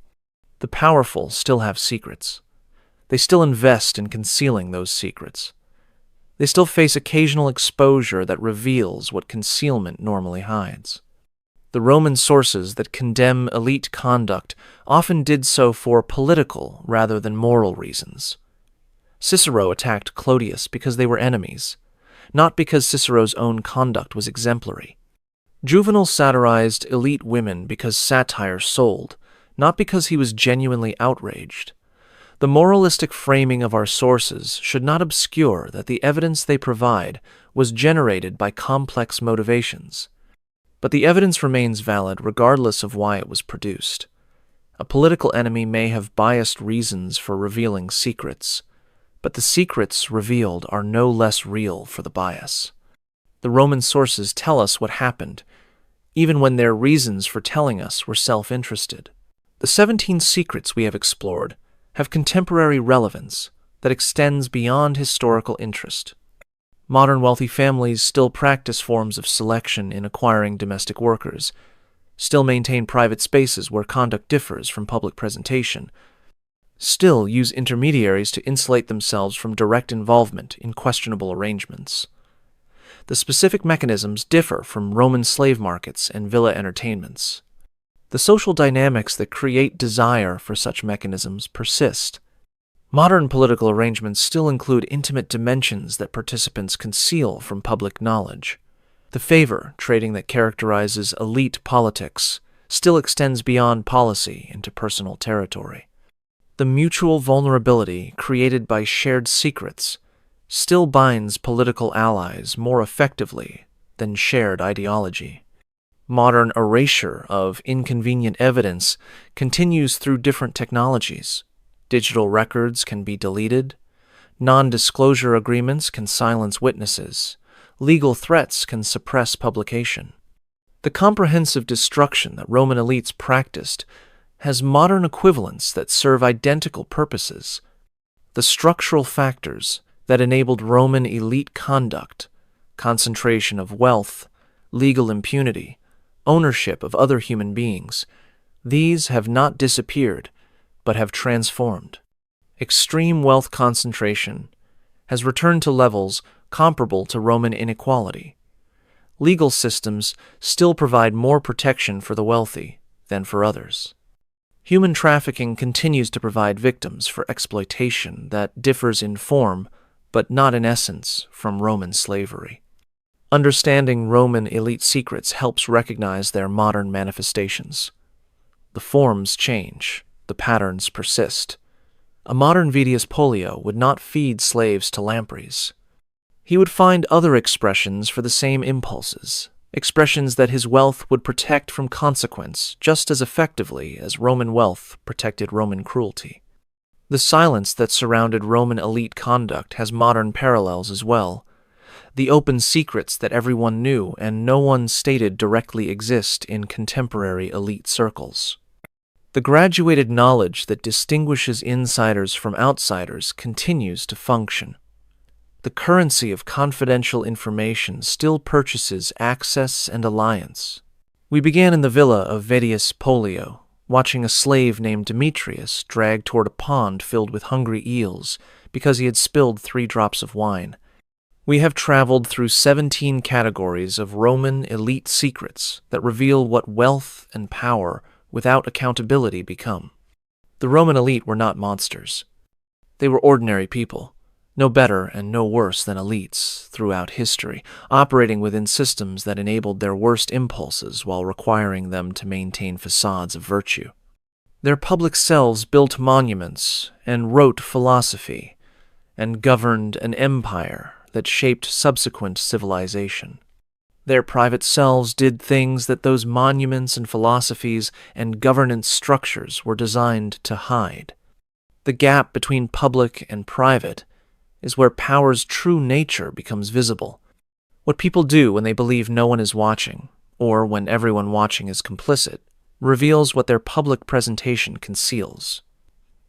The powerful still have secrets. They still invest in concealing those secrets. They still face occasional exposure that reveals what concealment normally hides. The Roman sources that condemn elite conduct often did so for political rather than moral reasons. Cicero attacked Clodius because they were enemies, not because Cicero's own conduct was exemplary. Juvenal satirized elite women because satire sold, not because he was genuinely outraged. The moralistic framing of our sources should not obscure that the evidence they provide was generated by complex motivations. But the evidence remains valid regardless of why it was produced. A political enemy may have biased reasons for revealing secrets, but the secrets revealed are no less real for the bias. The Roman sources tell us what happened, even when their reasons for telling us were self-interested. The 17 secrets we have explored have contemporary relevance that extends beyond historical interest. Modern wealthy families still practice forms of selection in acquiring domestic workers, still maintain private spaces where conduct differs from public presentation, still use intermediaries to insulate themselves from direct involvement in questionable arrangements. The specific mechanisms differ from Roman slave markets and villa entertainments. The social dynamics that create desire for such mechanisms persist. Modern political arrangements still include intimate dimensions that participants conceal from public knowledge. The favor trading that characterizes elite politics still extends beyond policy into personal territory. The mutual vulnerability created by shared secrets still binds political allies more effectively than shared ideology. Modern erasure of inconvenient evidence continues through different technologies. Digital records can be deleted. Non-disclosure agreements can silence witnesses. Legal threats can suppress publication. The comprehensive destruction that Roman elites practiced has modern equivalents that serve identical purposes. The structural factors that enabled Roman elite conduct, concentration of wealth, legal impunity, ownership of other human beings, these have not disappeared, but have transformed. Extreme wealth concentration has returned to levels comparable to Roman inequality. Legal systems still provide more protection for the wealthy than for others. Human trafficking continues to provide victims for exploitation that differs in form, but not in essence, from Roman slavery. Understanding Roman elite secrets helps recognize their modern manifestations. The forms change, the patterns persist. A modern Vedius Pollio would not feed slaves to lampreys. He would find other expressions for the same impulses, expressions that his wealth would protect from consequence just as effectively as Roman wealth protected Roman cruelty. The silence that surrounded Roman elite conduct has modern parallels as well. The open secrets that everyone knew and no one stated directly exist in contemporary elite circles. The graduated knowledge that distinguishes insiders from outsiders continues to function. The currency of confidential information still purchases access and alliance. We began in the villa of Vedius Pollio, watching a slave named Demetrius dragged toward a pond filled with hungry eels because he had spilled 3 drops of wine. We have traveled through 17 categories of Roman elite secrets that reveal what wealth and power without accountability become. The Roman elite were not monsters. They were ordinary people, no better and no worse than elites throughout history, operating within systems that enabled their worst impulses while requiring them to maintain facades of virtue. Their public selves built monuments and wrote philosophy and governed an empire that shaped subsequent civilization. Their private selves did things that those monuments and philosophies and governance structures were designed to hide. The gap between public and private is where power's true nature becomes visible. What people do when they believe no one is watching, or when everyone watching is complicit, reveals what their public presentation conceals.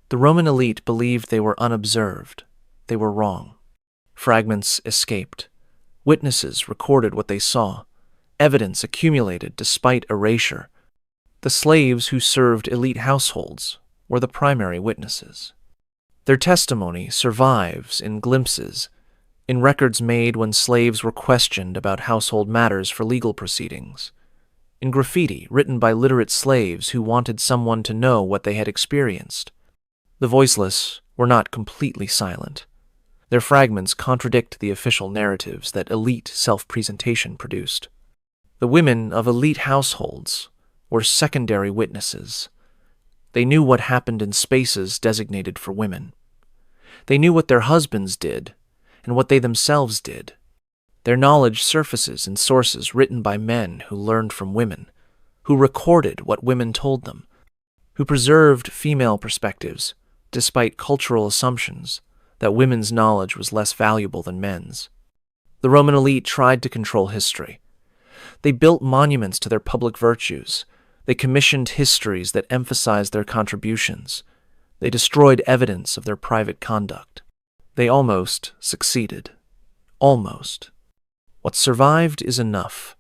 The Roman elite believed they were unobserved. They were wrong. Fragments escaped. Witnesses recorded what they saw. Evidence accumulated despite erasure. The slaves who served elite households were the primary witnesses. Their testimony survives in glimpses, in records made when slaves were questioned about household matters for legal proceedings, in graffiti written by literate slaves who wanted someone to know what they had experienced. The voiceless were not completely silent. Their fragments contradict the official narratives that elite self-presentation produced. The women of elite households were secondary witnesses. They knew what happened in spaces designated for women. They knew what their husbands did and what they themselves did. Their knowledge surfaces in sources written by men who learned from women, who recorded what women told them, who preserved female perspectives despite cultural assumptions that women's knowledge was less valuable than men's. The Roman elite tried to control history. They built monuments to their public virtues. They commissioned histories that emphasized their contributions. They destroyed evidence of their private conduct. They almost succeeded. Almost. What survived is enough.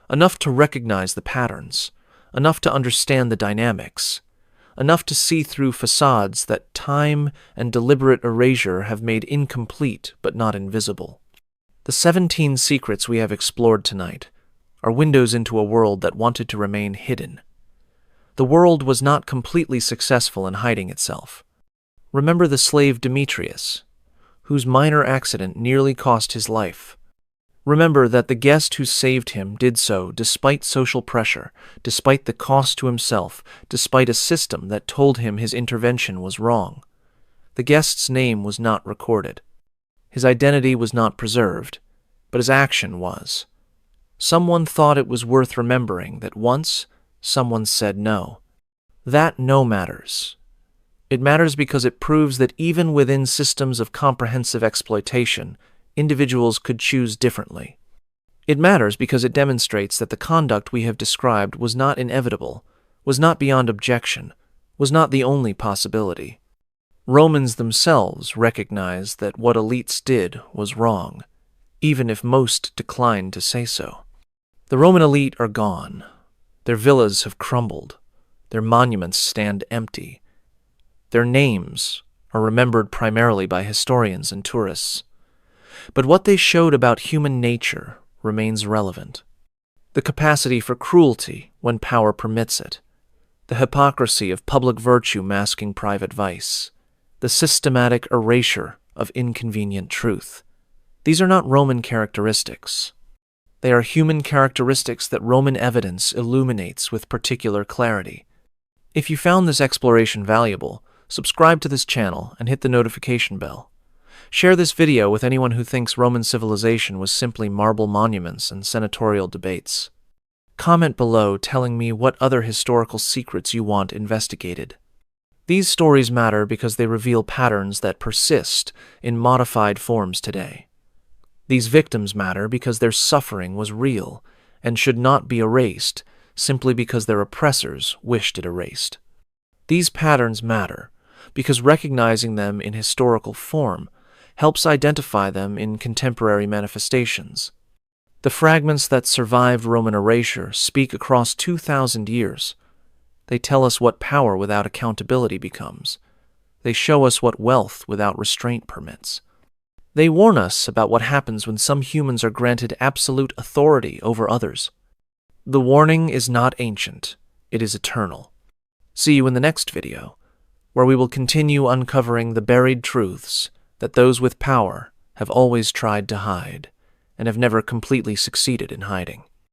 Enough to recognize the patterns. Enough to understand the dynamics. Enough to see through facades that time and deliberate erasure have made incomplete but not invisible. The 17 secrets we have explored tonight are windows into a world that wanted to remain hidden. The world was not completely successful in hiding itself. Remember the slave Demetrius, whose minor accident nearly cost his life. Remember that the guest who saved him did so despite social pressure, despite the cost to himself, despite a system that told him his intervention was wrong. The guest's name was not recorded. His identity was not preserved, but his action was. Someone thought it was worth remembering that once someone said no. That no matters. It matters because it proves that even within systems of comprehensive exploitation, individuals could choose differently. It matters because it demonstrates that the conduct we have described was not inevitable, was not beyond objection, was not the only possibility. Romans themselves recognized that what elites did was wrong, even if most declined to say so. The Roman elite are gone. Their villas have crumbled. Their monuments stand empty. Their names are remembered primarily by historians and tourists. But what they showed about human nature remains relevant. The capacity for cruelty when power permits it. The hypocrisy of public virtue masking private vice. The systematic erasure of inconvenient truth. These are not Roman characteristics. They are human characteristics that Roman evidence illuminates with particular clarity. If you found this exploration valuable, subscribe to this channel and hit the notification bell. Share this video with anyone who thinks Roman civilization was simply marble monuments and senatorial debates. Comment below telling me what other historical secrets you want investigated. These stories matter because they reveal patterns that persist in modified forms today. These victims matter because their suffering was real and should not be erased simply because their oppressors wished it erased. These patterns matter because recognizing them in historical form helps identify them in contemporary manifestations. The fragments that survived Roman erasure speak across 2,000 years. They tell us what power without accountability becomes. They show us what wealth without restraint permits. They warn us about what happens when some humans are granted absolute authority over others. The warning is not ancient, it is eternal. See you in the next video, where we will continue uncovering the buried truths that those with power have always tried to hide and have never completely succeeded in hiding.